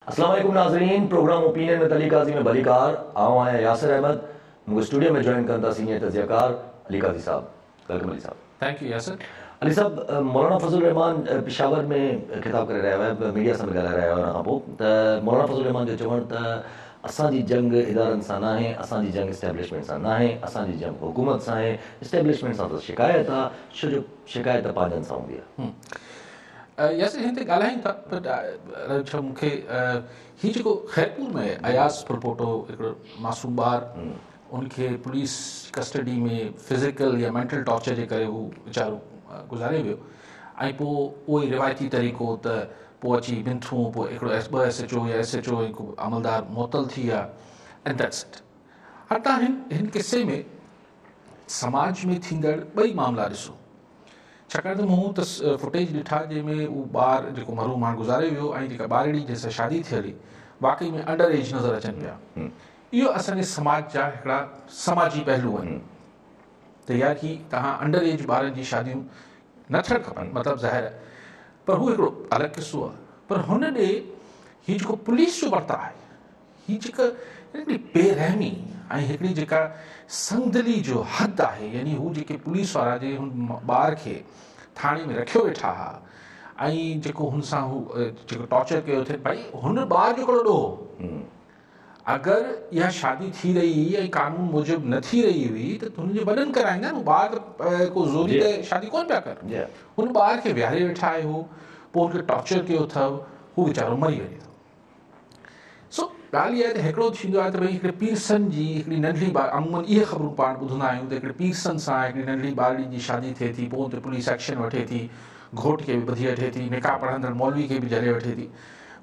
अस्सलाम वालेकुम नाज़रीन, प्रोग्राम ओपिनियन में तली काजी में बलीकार आऊँ आया यासिर अहमद मुझे स्टूडियो में ज्वाइन करता सीनियर तजियाकार अली काजी साहब। वेलकम अली साहब। Thank you Yasir. अली साहब, मौलाना फजल रहमान पेशावर में खिताब करे रहा है, मीडिया से ॻाल्हाए रहा है उन पोइ त मौलाना फजल रहमान जो चवण त असांजी जंग इदारनि सां न आहे, असांजी जंग इस्टेब्लिशमेंट सां न आहे, असांजी जंग हुकूमत सां आहे, इस्टेब्लिशमेंट सां त शिकायत आहे, छो जो शिकायत पंहिंजनि सां हूंदी आहे। यासिर हिन ते ॻाल्हायूं था पर छा मूंखे हीउ जेको ख़ैरपुर में अयास पुरपोटो हिकिड़ो मासूम ॿारु उनखे पुलिस कस्टडी में फिज़िकल या मेंटल टॉर्चर जे करे हू वीचारो गुज़ारे वियो ऐं पोइ उहो ई रिवायती तरीक़ो त पोइ अची बिंथूं पोइ हिकिड़ो ॿ SHO या SHO हिकु अमलदार मुअतल थी विया एंड दैट्स इट। हाणे तव्हां हिन किसे में समाज में थींदड़ ॿई मामला ॾिसो, छाकाणि त मूं त फुटेज ॾिठा जंहिंमें उहो ॿारु जेको मरूम हाणे गुज़ारे वियो ऐं जेका ॿारड़ी जंहिंसां शादी थियली वाक़ई में अंडर एज नज़र अचनि पिया। इहो असांजे समाज जा हिकिड़ा समाजी पहलू आहिनि त यार की तव्हां अंडर एज ॿारनि जी शादियूं न थियणु खपनि, मतिलबु ज़ाहिर आहे, पर हू हिकिड़ो अलॻि किस्सो आहे। पर हुन ॾे हीउ जेको पुलिस जो वर्ता आहे, हीअ जेका हिकिड़ी बेरहमी ऐं हिकिड़ी जेका संगदिली जो हदि आहे, यानी हू जेके पुलिस वारा जे हुन ॿार खे थाणे में रखियो वेठा हुआ ऐं जेको हुन सां हू जेको टॉर्चर कयो थिए, भई हुन ॿार जो हिकिड़ो ॾोहो अगरि इहा शादी थी रही हुई ऐं कानून मूजिबि न थी रही हुई त हुनजे वॾनि कराईंदा न, ॿार को ज़ोरी त शादी कोन पिया कर, हुन ॿार खे विहारे वेठा आहे हो, पोइ हुनखे टॉर्चर कयो अथव, हू वीचारो मरी वञे थो। सो ॻाल्हि इहा आहे त हिकिड़ो थींदो आहे त भई हिकिड़े पीरसन जी हिकिड़ी नंढड़ी अमूमन इहे ख़बरूं पाण ॿुधंदा आहियूं त हिकिड़े पीरसन सां हिकिड़ी नंढड़ी ॿारड़ी जी शादी थिए थी, पोइ हुते पुलिस एक्शन वठे थी, घोट खे बि ॿधी वठे थी, निकाह पढ़ंदड़ मौलवी खे बि जरे वठे थी।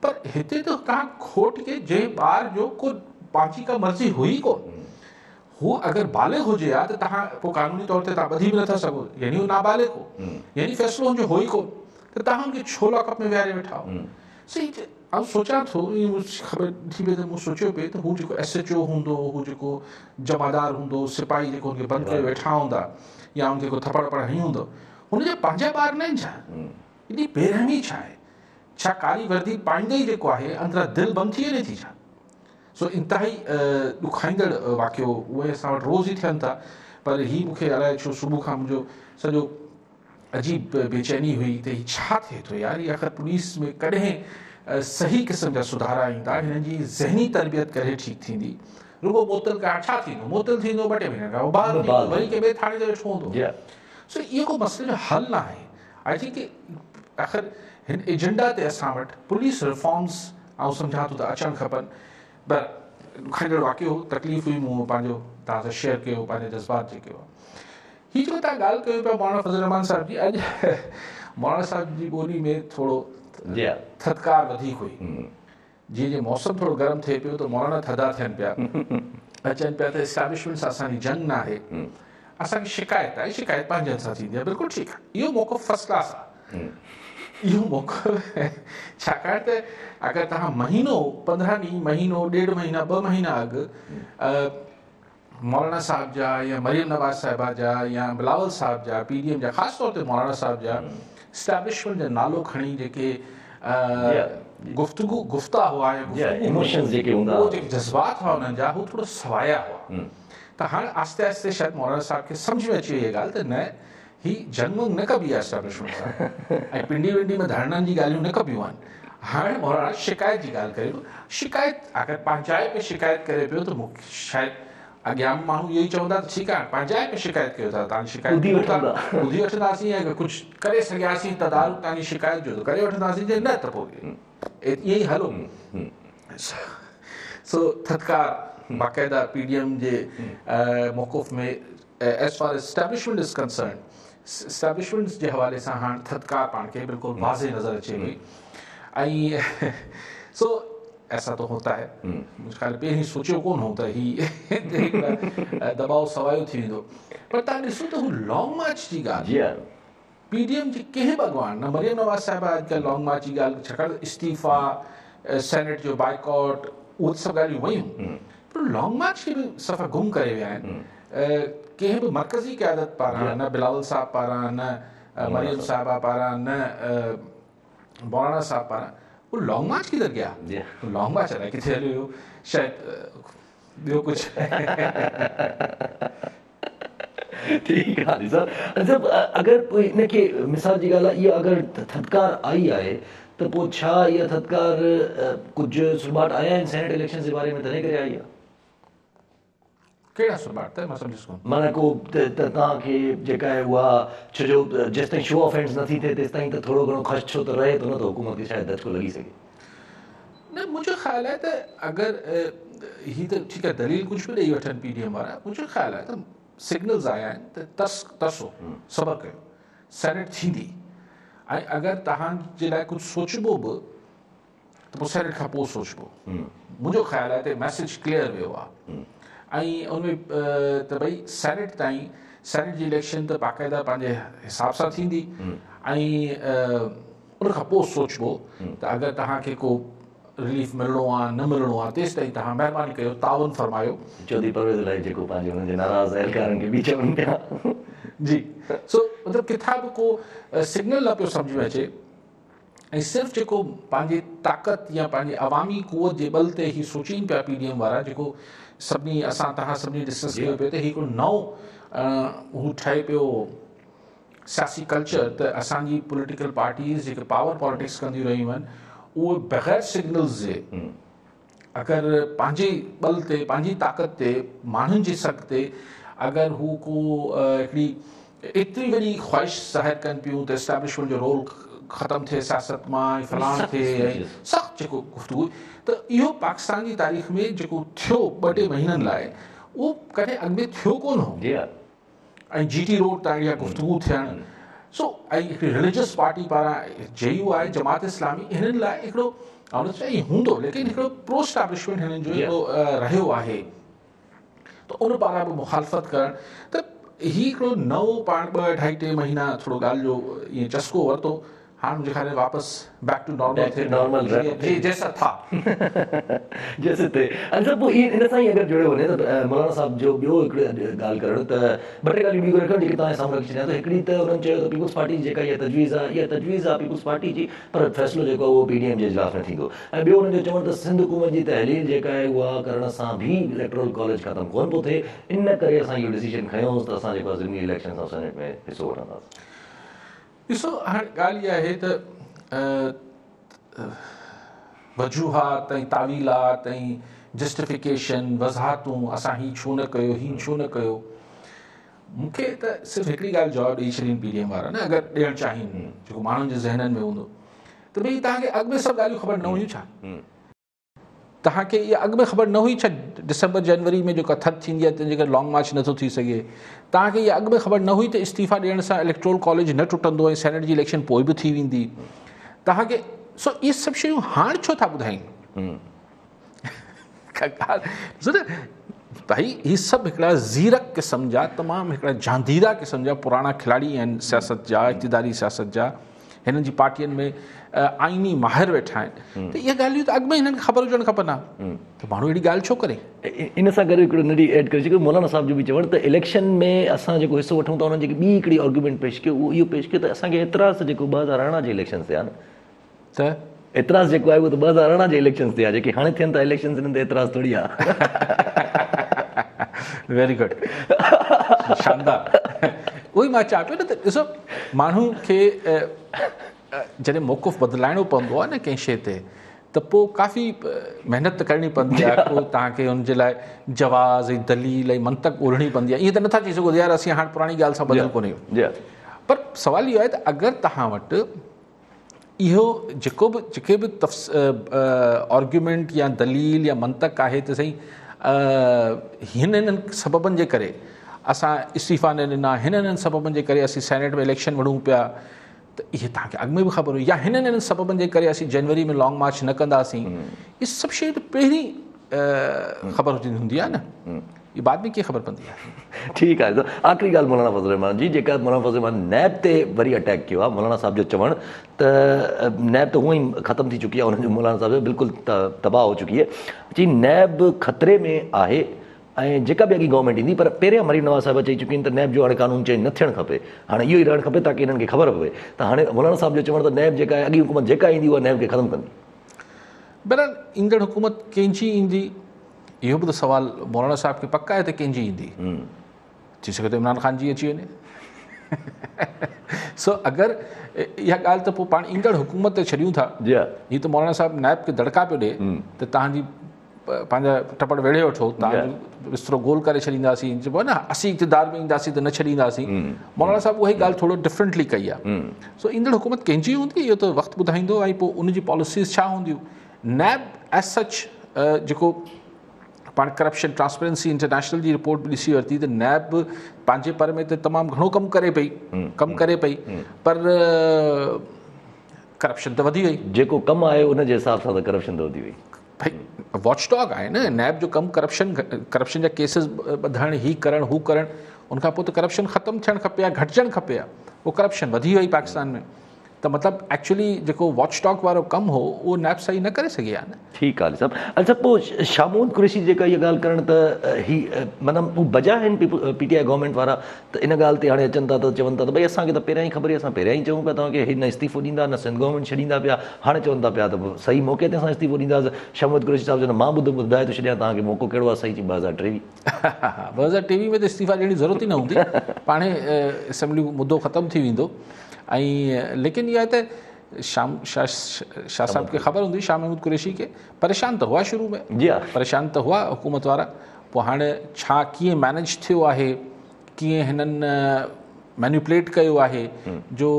पर हिते त तव्हां घोट खे जंहिं ॿार जो को पंहिंजी का मर्ज़ी हुई कोन, हू अगरि बालिग़ हुजे हा त तव्हां पोइ कानूनी तौर ते तव्हां ॿधी बि नथा सघो, यानी हू नाबालिग़ हो, यानी फ़ैसिलो हुनजो हो ई कोन, त तव्हां हुनखे छो लॉकअप में विहारे वेठा हो। सही ऐं सोचां थो, ईअं ख़बर थी पई त मूं सोचियो पिए त हू जेको SHO हूंदो, हू जेको जमादार हूंदो, सिपाही जेको हुनखे बंदि करे वेठा हूंदा या हुनखे को थपड़ वपड़ हणी हूंदो, हुनजा पंहिंजा ॿार न आहिनि छा? एॾी बेरहमी छा आहे? छा कारी वर्दी पाईंदे ई जेको आहे अंदरां दिलि बंदि थी वञे थी छा? सो इंतिहाई ॾुखाईंदड़ वाक़ियो उहे असां वटि रोज़ ई थियनि था। पर हीउ मूंखे अलाए छो सुबुह खां मुंहिंजो सॼो अजीब बेचैनी हुई त हीउ छा थिए थो यार, हीअ आख़िर पुलिस में कॾहिं सही क़िस्म जा सुधारा ईंदा, हिननि जी ज़हनी तरबियत करे ठीकु थींदी। रुगो मोतल का छा थींदो, मोतल थींदो 2 टे महीना खां वरी के ॿिए थाणे ते वेठो हूंदो। सो इहो को मसइले जो हल न आहे। आई थिंक आख़िर हिन एजेंडा ते असां वटि पुलिस रिफॉर्म्स ऐं सम्झां थो त अचणु खपनि। पर ॾुखाईंदड़ वाक़ियो तकलीफ़ हुई, मूं पंहिंजो तव्हां सां शेयर कयो पंहिंजे जज़्बात जेके हुआ। हीअ जेको तव्हां ॻाल्हि कयो पिया मौलाना फज़ल रहमान साहिब जी, अॼु मौलाना साहिब जी ॿोली में थोरो थधिकार वधीक हुई। जीअं जीअं मौसम थोरो गरम थिए पियो त मौलाना थधा थियनि पिया, अचनि पिया त इस्टेब्लिशमेंट सां असांजी जंग न आहे, असांखे शिकायत आहे, शिकायत पंहिंजनि सां थींदी आहे। बिल्कुलु ठीकु आहे, इहो मौक़ो फर्स्ट क्लास आहे, इहो मौक़ो छाकाणि त अगरि तव्हां महीनो 15 ॾींहं महीनो 1.5 महीना 2 महीना अॻु मौलाना साहिब जा या मरियम नवाज़ साहिबा जा या बिलावल साहिब जा PDM जा ख़ासि तौर ते मौलाना साहिब जा इस्टेब्लिशमेंट जो नालो खणी जेके गुफ्ता हुआ या इमोशंस जेके हूंदा, उहो जेके जज़्बात हुआ उन्हनि जा, हू थोरो सवाया हुआ। त हाणे आस्ते आस्ते शायदि मौलाना साहिब खे सम्झ में अची वई इहा ॻाल्हि त न, ही जंग वंग न कबी आहे इस्टेब्लिशमेंट सां, ऐं पिंडी विंडी में धरणनि जी ॻाल्हियूं न कबियूं आहिनि। हाणे मौलाना शिकायत जी ॻाल्हि करे, शिकायत अगरि पंचायत में शिकायत करे पियो त मूंखे शायदि अॻियां माण्हू इहो ई चवंदा त ठीकु आहे पंचायत में शिकायत कयो था, तव्हांजी शिकायत ॿुधी वठंदासीं, ऐं कुझु करे सघियासीं तदारुक तव्हांजी शिकायत जो त करे वठंदासीं, जे न त पोइ ईअं ई हलो। सो थधिकार बाक़ाइदा PDM जे मौक़ुफ़ में as far as establishment is concerned, establishment जे हवाले सां हाणे थधिकार पाण खे बिल्कुलु वाज़े नज़र अचे पई। ऐं सो ऐसा तो होता है, मुझे पहिरीं सोचियो कोन हो त ही दबाव सवायो थी वेंदो। पर तव्हां ॾिसो त हू लॉन्ग मार्च जी ॻाल्हि PDM जी कंहिं भॻवान न मरियम नवाज़ साहिबा अॼुकल्ह लॉन्ग मार्च जी ॻाल्हि, छाकाणि इस्तीफ़ा सेनेट जो बाइकॉट उहे सभु ॻाल्हियूं वयूं, पर लॉन्ग मार्च खे बि सफ़ा गुम करे विया आहिनि। कंहिं बि मरकज़ी क़यादत पारां, न बिलावल साहिब पारां, न मरियम साहिबा पारां, न मौलाना साहिब पारां वो लॉन्ग मार्च किधर गया? लॉन्ग मार्च अलाए किथे हलियो, शायद ॿियो कुझु। ठीकु आहे सर। अगरि पोइ हिनखे मिसाल जी ॻाल्हि आहे, इहा अगरि थधिकार आई आहे त पोइ छा इहा थधिकार कुझु सुभाट आया आहिनि सेनेट इलेक्शन जे बारे में, तॾहिं करे आई आहे? कहिड़ा सुभाट त मां सम्झुसि कोन। माना को तव्हांखे जेका आहे उहा छो जो जेसि ताईं शो ऑफ हैंड्स नथी थिए तेसि ताईं त थोरो घणो ख़र्च छो त रहे थो न, त हुकूमत खे शायदि धचको लॻी सघे। न, मुंहिंजो ख़्यालु आहे त अगरि ही त ठीकु आहे दलील कुझु बि ॾेई वठनि PDM वारा, मुंहिंजो ख़्यालु आहे त सिग्नल्स आया आहिनि त तरसो सबर कयो, सेनेट थींदी। ऐं अगरि तव्हांजे लाइ कुझु सोचिबो बि त पोइ सेनेट खां पोइ सोचिबो। मुंहिंजो ख़्यालु आहे त मैसेज क्लियर वियो आहे। ऐं उनमें त भई सेनेट ताईं, सेनेट जी इलेक्शन त बाक़ाइदा पंहिंजे हिसाब सां थींदी ऐं उनखां पोइ सोचिबो त अगरि तव्हांखे को रिलीफ मिलणो आहे न मिलणो आहे, तेसि ताईं तव्हां महिरबानी कयो, ताउन फरमायो। चौधरी परवेज़ इलाही जेको पंहिंजे हुननि जे नाराज़ एहलकारनि खे बि चवनि पिया जी। सो मतिलबु किथां बि को सिग्नल न पियो सम्झ में अचे, ऐं सिर्फ़ु जेको पंहिंजी ताक़त या पंहिंजी अवामी क़ुवत जे बल ते ई सोचीनि पिया PDM वारा, जेको सभिनी असां तव्हां सभिनी डिस्कस कयो पियो त हिकिड़ो नओं हू ठहे पियो सियासी कल्चर, त असांजी पॉलिटिकल पार्टीज़ जेके पावर पॉलिटिक्स कंदियूं रहियूं आहिनि, उहे बग़ैर सिग्नल्स जे अगरि पंहिंजे बल ते, पंहिंजी ताक़त ते, माण्हुनि जी सख़ ते अगरि हू को हिकिड़ी एतिरी वॾी ख़्वाहिश ज़ाहिर कनि पियूं त एस्टेब्लिशमेंट जो रोल ख़तमु थिए सियासत मां, फलाण थिए, सख़्तु जेको गुफ़्तगू, त इहो पाकिस्तान जी तारीख़ में जेको थियो 2-2 महीननि लाइ, उहो कॾहिं अॻु में थियो कोन हो। ऐं GT रोड ताईं इहा गुफ़्तगू थियणु, सो ऐं हिकिड़ी रिलीजियस पार्टी पारां JUI जमात इस्लामी, हिननि लाइ हिकिड़ो हूंदो, लेकिन हिकिड़ो प्रो एस्टेब्लिशमेंट हिननि जो हिकिड़ो रहियो आहे, त उन पारां बि मुखालफ़त करणु, त ही हिकिड़ो नओं पाण 2-2.5-3 महीना थोरो ॻाल्हि जो ईअं चस्को वरितो। हाणे मुंहिंजे ख़्याल में वापसि बैक टू नॉर्मल जैसा था जैसे थे। अच्छा, पोइ इन सां ई अगरि जुड़ियो वञे त मौलाना साहिब जो ॿियो हिकिड़ी ॻाल्हि करणु त 2 टे ॻाल्हियूं ॿियूं रखणु जेके तव्हांजे साम्हूं रखी छॾियां। त हिकिड़ी त हुननि चयो त पीपुल्स पार्टी जेका इहा तजवीज़ आहे पीपुल्स पार्टी जी, पर फ़ैसिलो जेको आहे उहो PDM जे इजलास में थींदो। ऐं ॿियो हुननि जो चवणु त सिंध हुकूमत जी तहलील जेका आहे उहा करण सां बि इलेक्टोरल कॉलेज ख़तमु कोन पियो थिए, इन करे असां इहो डिसीजन खयोंसि त असां जेको आहे ज़िमनी इलेक्शन सां सेनेट में हिसो वठंदासीं। ॾिसो, हाणे ॻाल्हि इहा आहे त वजूहात ऐं तावीलात ऐं जस्टिफिकेशन, वज़ाहतूं, असां हीउ छो न कयो, हीउ छो न कयो, मूंखे त सिर्फ़ु हिकिड़ी ॻाल्हि जवाबु ॾेई छॾीनि PDM वारा, न अगरि ॾियणु चाहीनि, जेको माण्हुनि जे ज़हननि में हूंदो, त भई तव्हांखे अॻु में सभु ॻाल्हियूं ख़बर न हुयूं छा? तव्हांखे इहा अॻु में ख़बर न हुई छा डिसंबर जनवरी में जेका थधि थींदी आहे तंहिंजे करे लॉन्ग मार्च नथो थी सघे? तव्हांखे इहा अॻु में ख़बर न हुई त इस्तीफ़ा ॾियण सां इलेक्टोरल कॉलेज न टुटंदो ऐं सेनेट जी इलेक्शन पोइ बि थी वेंदी? तव्हांखे सो इहे सभु शयूं हाणे छो था ॿुधाइनि? भाई हीअ सभु हिकिड़ा ज़ीरक क़िस्म जा, तमामु हिकिड़ा जांदीदा क़िस्म जा पुराणा खिलाड़ी आहिनि सियासत जा, इक़्तिदारी सियासत जा, हिननि जी पार्टियुनि में आइनी माहिर वेठा आहिनि, त इहे ॻाल्हियूं त अॻु में हिननि खे ख़बर हुजणु खपनि हा, त माण्हू अहिड़ी ॻाल्हि छो करे? इन सां गॾु हिकिड़ो नंढी एड करे सघो, मौलाना साहिब जो बि चवणु त इलेक्शन में असां जेको हिसो वठूं था उन्हनि जेकी ॿी हिकिड़ी आर्ग्यूमेंट पेश कयो, उहो इहो पेश कयो त असांखे एतिराज़ जेको 2018 जे इलेक्शन ते आहे न, त एतिराज़ जेको आहे उहो त 2018 जे इलेक्शन ते आहे, जेके हाणे थियनि था इलेक्शन हिननि ते एतिराज़ थोरी आहे। वेरी गुड, शानदार। उहो ई मां चवां पियो न, त ॾिसो माण्हू खे जॾहिं मौक़ुफ़ बदिलाइणो पवंदो आहे न कंहिं शइ ते, त पोइ काफ़ी महिनत करणी पवंदी आहे, पोइ तव्हांखे हुनजे लाइ जवाज़ ऐं दलील ऐं मंतक ॻोल्हणी पवंदी आहे। ईअं त नथा चई सघो यार असीं हाणे पुराणी ॻाल्हि सां बदिल कोन्हे, पर सवाल इहो आहे त अगरि तव्हां वटि इहो जेके बि आर्ग्यूमेंट या दलील या मंतक आहे त सही हिननि सबबनि जे करे असां इस्तीफ़ा न ॾिना, हिननि सबबनि जे करे असीं सेनेट में इलेक्शन विढ़ूं पिया, त इहे तव्हांखे अॻु में बि ख़बर हुई, या हिननि सबबनि जे करे असीं जनवरी में लॉन्ग मार्च न कंदासीं, इहे सभु शयूं त पहिरीं ख़बर हूंदी आहे न, ये बाद में कीअं ख़बर पवंदी आहे? ठीकु आहे। आख़िरी ॻाल्हि मौलाना फज़ल रहमान जी, जेका मौलाना फज़ल रहमान नैब ते वरी अटैक कयो आहे, मौलाना साहिब जो चवणु त नैब त हूअं ई ख़तमु थी चुकी आहे, उन्हनि जो मौलाना साहिब जो बिल्कुलु तबाह हो चुकी आहे, जी नैब ख़तरे में आहे ऐं जेका बि अॻी गवर्नमेंट ईंदी, पर पहिरियां मरीम नवाज़ साहिब चई चुकी आहिनि त नैब जो हाणे कानून चेंज न थियणु खपे, हाणे इहो ई रहणु खपे ताकी हिननि खे ख़बर पवे। त हाणे मौलाना साहिब जो चवणु त नैब जेका आहे अॻी हुकूमत जेका ईंदी उहा नैब खे ख़तमु कंदी। बहरहाल ईंदड़ हुकूमत कंहिंजी ईंदी इहो बि त सवाल मौलाना साहब खे पक आहे त कंहिंजी ईंदी, थी सघे थो इमरान ख़ान जी अची वञे। सो अगरि इहा ॻाल्हि त पोइ पाण ईंदड़ हुकूमत ते छॾियूं था। हीअ त मौलाना साहब नायब खे दड़का पियो ॾिए त तव्हांजी पंहिंजा टपड़ वेड़े वठो, तव्हांजो बिस्तरो गोल करे छॾींदासीं, चइबो आहे न असीं इक़्तिदार में ईंदासीं त न छॾींदासीं। मौलाना साहब उहा ई ॻाल्हि थोरो डिफरेंटली कई आहे। सो ईंदड़ हुकूमत कंहिंजी हूंदी इहो त वक़्तु ॿुधाईंदो, ऐं पोइ उनजी पॉलिसीज़ छा हूंदियूं। नैब एज सच जेको पाण करप्शन ट्रांसपेरेंसी इंटरनेशनल जी रिपोर्ट बि ॾिसी वरिती त नैब पंहिंजे पर में त तमामु घणो कमु करे पई, पर करप्शन त वधी वई। जेको कमु आहे उनजे हिसाब सां त करप्शन त वधी वई। भाई वॉचडॉग आहे न नैब जो कमु, करप्शन जा केसिस ॿधणु, ही करणु हू करणु, उनखां पोइ त करप्शन ख़तमु थियणु खपे या घटिजणु खपे आहे, उहो करप्शन वधी वई पाकिस्तान में। त मतिलबु एक्चुअली जेको वॉचडॉग वारो कमु हो उहो नैब सही न करे सघे आहे न। ठीकु आहे सभु। अच्छा पोइ शामूद कुरैशी जेका इहा ॻाल्हि करणु त ही मतिलबु हू बजा आहिनि PTI गवर्नमेंट वारा त इन ॻाल्हि ते हाणे अचनि था त चवनि था त भई असांखे त पहिरियां ई ख़बर आहे, असां पहिरियां ई चऊं पिया तव्हांखे ही न इस्तीफ़ो ॾींदा, न सिंध गवर्नमेंट छॾींदा पिया, हाणे चवनि था पिया त सही मौक़े ते असां इस्तीफ़ो ॾींदासीं। शामूद कुरैशी साहिबु चवंदा मां ॿुधाए थो छॾियां तव्हांखे मौक़ो कहिड़ो आहे सही, 2023 2023 में त इस्तीफ़ा ॾियण जी ज़रूरत ई न हूंदी, पाणे असेंबली मुद्दो ख़तमु थी वेंदो। ऐं लेकिन इहा त शाह साहब खे ख़बर हूंदी, शाह महमूद कुरैशी खे परेशान त हुआ शुरू में, परेशान त हुआ हुकूमत वारा, पोइ हाणे छा कीअं मैनेज थियो आहे, कीअं हिननि मैन्युपुलेट कयो आहे, जो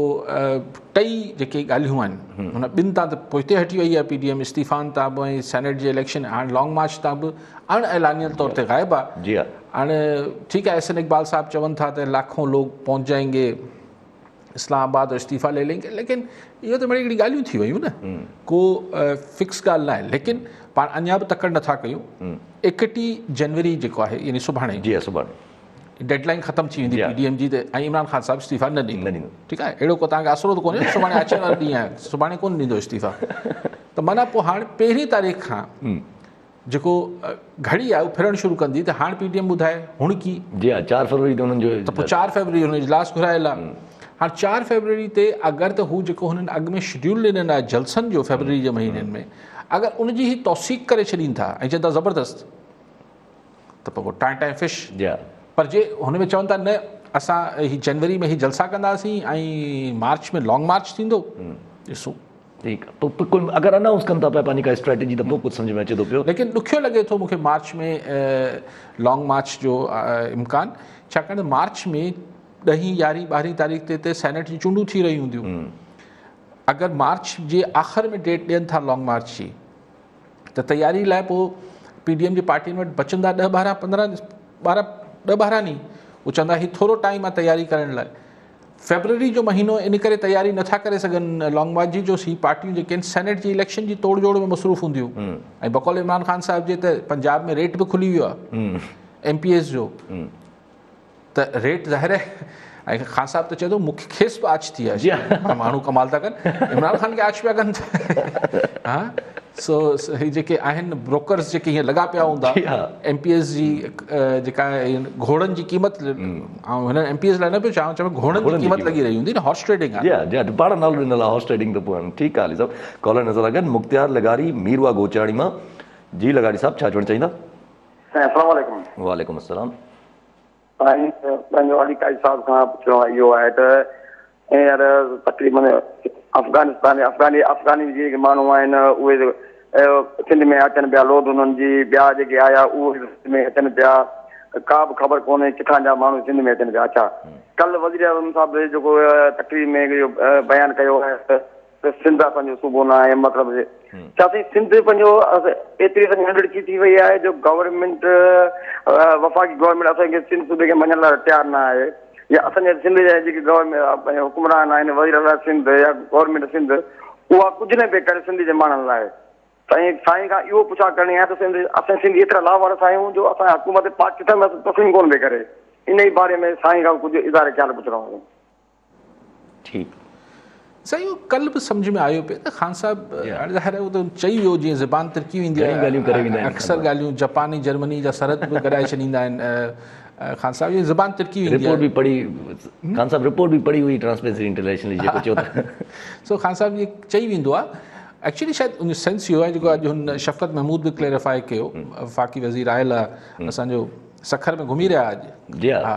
टई जेके ॻाल्हियूं आहिनि हुन ॿिनि तां त पोइ हिते हटी वई आहे PDM, इस्तीफ़ान तां बि ऐं सेनेट जे इलेक्शन, हाणे लॉन्ग मार्च तां बि अण ऐलानियल तौर ते ग़ाइबु आहे। हाणे ठीकु आहे, SN इक़बाल साहब चवनि था त लाखों लोग पहुंच जाएंगे इस्लामाबाद और इस्तीफ़ा ले लेंगे, लेकिन इहो त बड़ी हिकिड़ी ॻाल्हियूं थी वियूं न, को फिक्स ॻाल्हि न आहे। लेकिन पाण अञा बि तकड़ि नथा कयूं, 31 जनवरी जेको आहे यानी सुभाणे डेडलाइन ख़तमु थी वेंदी PDM जी, त ऐं इमरान ख़ान साहिबु इस्तीफ़ा न ॾींदो। ठीकु आहे, अहिड़ो को तव्हांखे आसिरो त कोन्हे सुभाणे अचण वारो ॾींहुं आहे, सुभाणे कोन ॾींदो इस्तीफ़ा। त माना पोइ हाणे पहिरीं तारीख़ खां जेको घड़ी आहे उहो फिरणु शुरू कंदी, त हाणे PDM ॿुधाए हुण की 4 फरवरी त हुननि जो, त पोइ 4 फरवरी हुन इजलास घुरायल आहे। हाणे 4 फरवरी ते अगरि त हू जेको हुननि अॻु में शेड्यूल ॾिनल आहे जलसनि जो फरवरी जे महीननि में, अगरि उनजी ही तौसीक़ करे छॾीनि था ऐं चवनि था ज़बरदस्त, त पोइ टाइम फिश। पर जे हुन में चवनि था न असां ही जनवरी में ही जलसा कंदासीं ऐं मार्च में लॉन्ग मार्च थींदो, ॾिसो ठीकु आहे। पोइ कुल अगरि अनाउंस कनि था पिया पंहिंजी का स्ट्रेटेजी त पोइ कुझु सम्झ में अचे थो पियो, लेकिन ॾुखियो लॻे थो मूंखे मार्च में लॉन्ग मार्च जो इम्कान, छाकाणि त मार्च में 10, 11, 12 तारीख़ ते सेनेट जी चूंडूं थी रही हूंदियूं। अगरि मार्च जे आख़िर में डेट ॾियनि था लॉन्ग मार्च जी, त तयारी लाइ पोइ PDM जी पार्टियुनि वटि बचंदा 10, 12, 15, 12 नी, उहो चवंदा ही थोरो टाइम आहे तयारी करण लाइ। फेबररी जो महीनो इन करे तयारी नथा करे सघनि लॉन्ग मार्च जी, जो सी पार्टियूं जेके आहिनि सेनेट जी इलेक्शन जी तोड़ जोड़ में मसरूफ़ हूंदियूं, ऐं बकौल इमरान ख़ान साहिब जे त पंजाब में रेट बि खुली वियो आहे MPS जो, त रेट ज़ाहिर आहे, ऐं ख़ान साहब त चए थो मूंखे खेसि बि आच थी आहे, माण्हू कमाल था कनि, इमरान ख़ान खे आच पिया कनि। हा, सो ही जेके आहिनि ब्रोकर्स जेके हीअं लॻा पिया हूंदा, MPS जी जेका घोड़नि जी क़ीमत, ऐं हिन MPS लाइ न पियो चवां, घोड़नि जी क़ीमत लॻी रही हूंदी न, हॉर्स ट्रेडिंग आहे। पाण नालो ॾिनल आहे हॉर्स ट्रेडिंग, त पोइ ठीकु आहे सभु। कॉलर नज़र लॻनि मुख़्तियार लगारी मीरवा गोचाणी मां। जी लगारी साहब, छा चवणु चाहींदा? वालेकुम अस्सलाम। पंहिंजो अलीकाई साहिब खां पुछिणो इहो आहे त हींअर तक़रीबन अफ़गानी जेके माण्हू आहिनि उहे सिंध में अचनि पिया, लोड उन्हनि जी ॿिया जेके आया उहे सिंध में अचनि पिया, का बि ख़बर कोन्हे किथां जा माण्हू सिंध में अचनि पिया। अच्छा, कल्ह वज़ीर आज़म साहिब जेको तक़रीर में इहो बयानु कयो आहे त सिंध पंहिंजो सूबो न आहे, मतिलबु छा साईं सिंध पंहिंजो एतिरी नंढड़ी थी वई आहे जो गवर्नमेंट वफ़ाक़ी गवर्नमेंट असांखे सिंध सूबे खे मञण लाइ तयारु न आहे, या असांजे सिंध जा जेके गवर्नमेंट हुकुमरान आहिनि, वज़ीर आला सिंध या गवर्नमेंट सिंध, उहा कुझु न पिए करे सिंध जे माण्हुनि लाइ। साईं खां इहो पुछा करणी आहे त सिंध असां सिंधी एतिरा लावारस आहियूं जो असां हुकूमत पाकिस्तान में तस्लीम कोन पई करे, इन ई बारे में साईं खां कुझु इज़ारे ख़्याल पुछणो आहे। ठीकु सही, उहो कल्ह बि सम्झ में आयो पियो त ख़ान साहिब हाणे ज़ाहिर आहे उहो त चई वियो, जीअं ज़बान तिरकी वेंदी आहे, अक्सर ॻाल्हियूं जापानी जर्मनी जा सरहद बि गॾाए छॾींदा आहिनि ख़ान साहिब जी ज़बान तिरकी वेंदी आहे। ख़ान साहिब रिपोर्ट बि पढ़ी हुई ट्रांसपेरेंसी इंटरनेशनल जेको चयो था। सो ख़ान साहिब जी चई वेंदो आहे, एक्चुअली शायद उन सेंस इहो आहे जेको अॼु हुन शफ़क़त महमूद बि क्लेरिफाई कयो, वफ़ाक़ी वज़ीर आयल आहे असांजो सखर में घुमी रहिया अॼु। जी हा,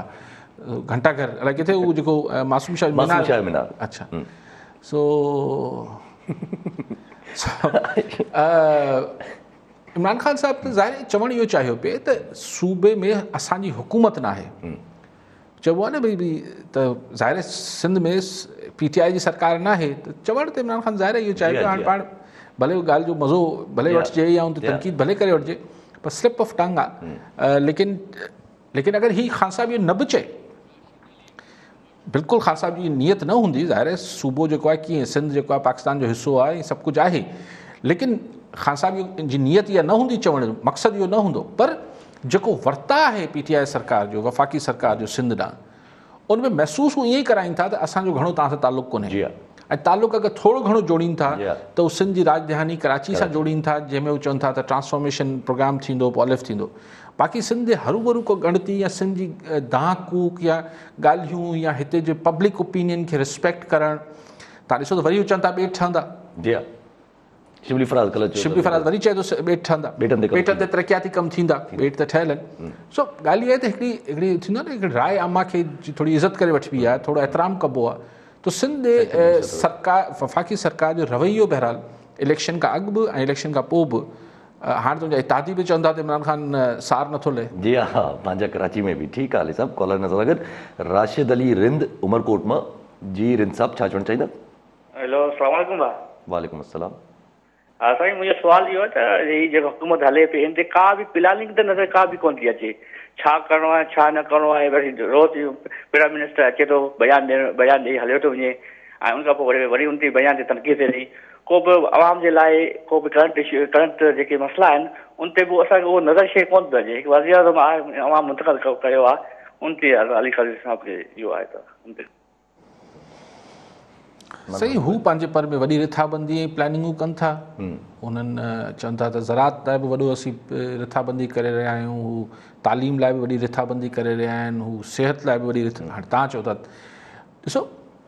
घंटाघर अलाए किथे उहो जेको मासूम शाह मीनार। अच्छा, सो इमरान ख़ान साहब त ज़ाहिर चवणु इहो चाहियो पिए त सूबे में असांजी हुकूमत न आहे। चइबो आहे न भई त ज़ाहिर सिंध में PTI जी सरकार न आहे, त चवणु त इमरान ख़ान ज़ाहिर इहो चाहे पियो हाणे पाण भले ॻाल्हि जो मज़ो भले वठिजे या उन ते तनक़ीद भले करे वठिजे, पर स्लिप ऑफ टंग आहे। लेकिन अगरि ही ख़ान साहब इहो न बि चए, बिल्कुलु ख़ान साहब जी नीयत न हूंदी, ज़ाहिर सूबो जेको आहे कीअं सिंध जेको आहे पाकिस्तान जो हिसो आहे, सभु कुझु आहे, लेकिन ख़ान साहब जी नीयत इहा न हूंदी, चवण जो मक़सदु इहो न हूंदो। पर जेको वर्ता आहे PTI सरकार जो, वफ़ाक़ी सरकार जो सिंध ॾांहुं, उनमें महसूसु ईअं ई कराइनि था त असांजो घणो तव्हां सां तालुक़ु कोन्हे। ऐं तालुक़ु अगरि थोरो घणो जोड़ीनि था त उहो सिंध जी राजधानी कराची सां जोड़ीनि था, जंहिंमें उहे चवनि था त ट्रांसफॉर्मेशन प्रोग्राम थींदो, पॉलिफ थींदो। बाक़ी सिंध जे हरू भरू को ॻणती या सिंध जी दाह कूक या ॻाल्हियूं या हिते जे पब्लिक ओपिनियन खे रिस्पेक्ट करणु, तव्हां ॾिसो त वरी उहे चवनि था ॿेट ठहंदा। शिबली फराज़ वरी चए थो ॿेट ठहंदा, ॿेट ते तरक़ियाती कम थींदा, ॿेट त ठहियल आहिनि। सो ॻाल्हि इहा आहे त हिकिड़ी थींदो आहे न, हिकिड़ी राय आमा खे थोरी इज़त करे वठिबी आहे, थोरो एतिराम कबो आहे। तो सिंध सरकार, वफ़ाक़ी सरकार जो रवैयो बहरहाल इलेक्शन खां अॻु बि ऐं इलेक्शन खां पोइ बि, हाणे तुंहिंजा इत्तेहादी बि चवंदा त इमरान ख़ान सार नथो लहे। जी हा, पंहिंजा कराची में बि ठीकु आहे। साहब कॉलर नज़र अगरि राशिद अली रिंद उमरकोट मां। जी रिंद साहब, छा चवणु चाहींदा? हेलो, अस्सलाम वालेकुम। वालेकुम अस्सलाम। हा साईं, मुंहिंजो सुवाल इहो आहे त हीअ जेको हुकूमत हले पई, हिन ते का बि प्लानिंग त नज़र का बि कोन थी अचे, छा करिणो आहे छा न करिणो आहे। वरी रोज़ प्राइम मिनिस्टर अचे थो, बयान ॾेई हलियो थो वञे, ऐं उनखां पोइ वरी उन ते बयान ते तनक़ीद थिए थी। को बि आवाम जे लाइ को बि करंट जेके मसइला आहिनि उन ते बि असांखे उहो नज़र शइ कोन थो अचे। हिकु वज़ीर आज़म आहे, आवाम मुंतक़िल कयो आहे, उन ते अली ख़लील साहब खे इहो आहे त उन ते सही, हू पंहिंजे पर में वॾी रिथाबंदी ऐं प्लानिंगूं कनि था। उन्हनि चवनि था त ज़रात लाइ बि वॾो असीं रिथाबंदी करे रहिया आहियूं, हू तालीम लाइ बि वॾी रिथाबंदी करे रहिया आहिनि, हू सिहत लाइ बि वॾी हाणे तव्हां चओ था। ॾिसो,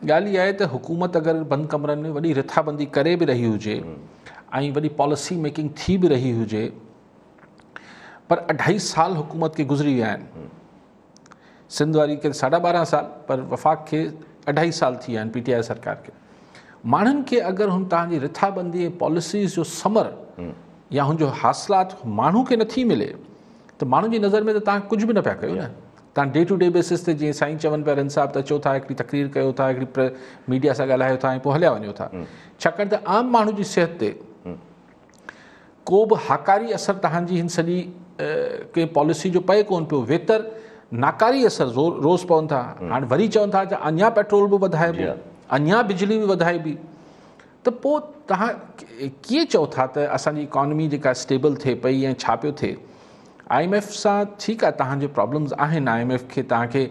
ॻाल्हि इहा आहे त हुकूमत अगरि बंदि कमरनि में वॾी रिथाबंदी करे बि रही हुजे ऐं वॾी पॉलिसी मेकिंग थी बि रही हुजे, पर 2.5 साल हुकूमत खे गुज़री विया आहिनि। सिंध वारी खे 12.5 साल, पर वफ़ाक़ खे 2.5 साल थी विया आहिनि PTI सरकार खे। माण्हुनि खे अगरि हुन तव्हांजी रिथाबंदी ऐं पॉलिसीज़ जो समर या हुनजो हासिलात माण्हू खे नथी मिले, त माण्हुनि जी नज़र में त तव्हां कुझु बि न पिया कयो न। तव्हां डे टू डे बेसिस ते जीअं साईं चवनि पिया रिन साहब, त अचो था, हिकिड़ी तकरीर कयो था, हिकिड़ी मीडिया सां ॻाल्हायो था ऐं पोइ हलिया वञो था। छाकाणि त आम माण्हू जी सिहत ते को बि हाकारी असरु तव्हांजी हिन सॼी कंहिं पॉलिसी जो पए कोन पियो। वेतर नाकारी असरु रोज़ पवनि था। हाणे वरी चवनि था त अञा पेट्रोल बि वधाइबो, अञा बिजली बि वधाइबी, त पोइ तव्हां कीअं चओ था त असांजी इकॉनमी जेका स्टेबल थिए पई ऐं छा पियो थिए। IMF सां ठीकु आहे, तव्हांजे प्रॉब्लम्स आहिनि, IMF खे तव्हांखे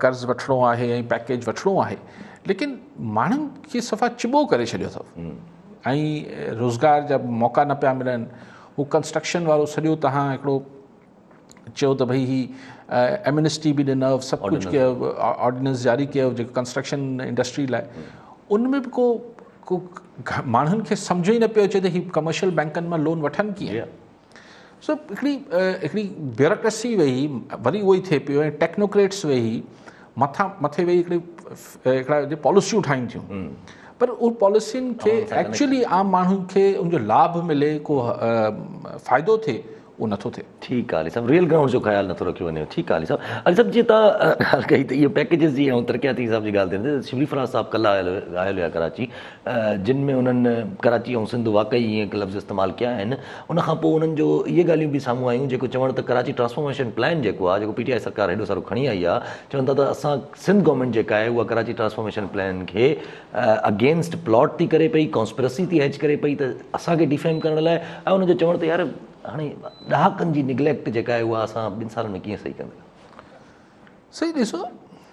कर्ज़ वठिणो आहे ऐं पैकेज वठिणो आहे, लेकिन माण्हुनि खे सफ़ा चिॿो करे छॾियो अथव ऐं रोज़गार जा मौक़ा न पिया मिलनि। हू कंस्ट्रक्शन वारो सॼो तव्हां हिकिड़ो चयो त भई ही एमनेस्टी बि ॾिनव, सभु कुझु कयो, ऑर्डिनेंस जारी कयो जेको कंस्ट्रक्शन इंडस्ट्री लाइ, उनमें बि को माण्हुनि खे सम्झो ई न पियो अचे त ही कमर्शियल बैंकनि मां लोन वठनि कीअं। सो हिकिड़ी ब्यूरोक्रेसी वेही, वरी उहो ई थिए पियो, ऐं टेक्नोक्रेट्स वेही मथे वेही हिकिड़ा पॉलिसियूं ठाहिनि थियूं, पर उहो पॉलिसियुनि खे एक्चुअली आम माण्हुनि खे उनजो लाभ मिले, को फ़ाइदो थिए, उहो नथो थिए। ठीकु आहे अली साहब, रियल ग्राउंड जो ख़्यालु नथो रखियो वञे। ठीकु आहे अली साहब। अली साहब, जीअं तव्हां ॻाल्हि कई त इहो पैकेजिस जी ऐं तरक़ियाती हिसाब जी ॻाल्हि थिए, शिबली फराज़ साहब कल्ह आयल हुया कराची, जिन में उन्हनि कराची ऐं सिंध वाक़ई ईअं हिकु लफ़्ज़ इस्तेमालु कया आहिनि। उनखां पोइ उन्हनि जो इहे ॻाल्हियूं बि साम्हूं आयूं जेको चवणु त कराची ट्रांसफॉर्मेशन प्लान जेको आहे, जेको PTI सरकार हेॾो सारो खणी आई आहे, चवनि था त असां सिंध गवर्नमेंट जेका आहे उहा कराची ट्रांसफॉर्मेशन प्लान खे अगेंस्ट प्लॉट थी करे पई, कॉन्स्पिरसी थी हैच करे पई, त असांखे डिफेम करण लाइ। ऐं उनजो चवणु त यार हाणे ॾहाकनि जी निगलेक्ट जेका आहे उहा असां 2 सालनि में कीअं सही कंदा। सही ॾिसो,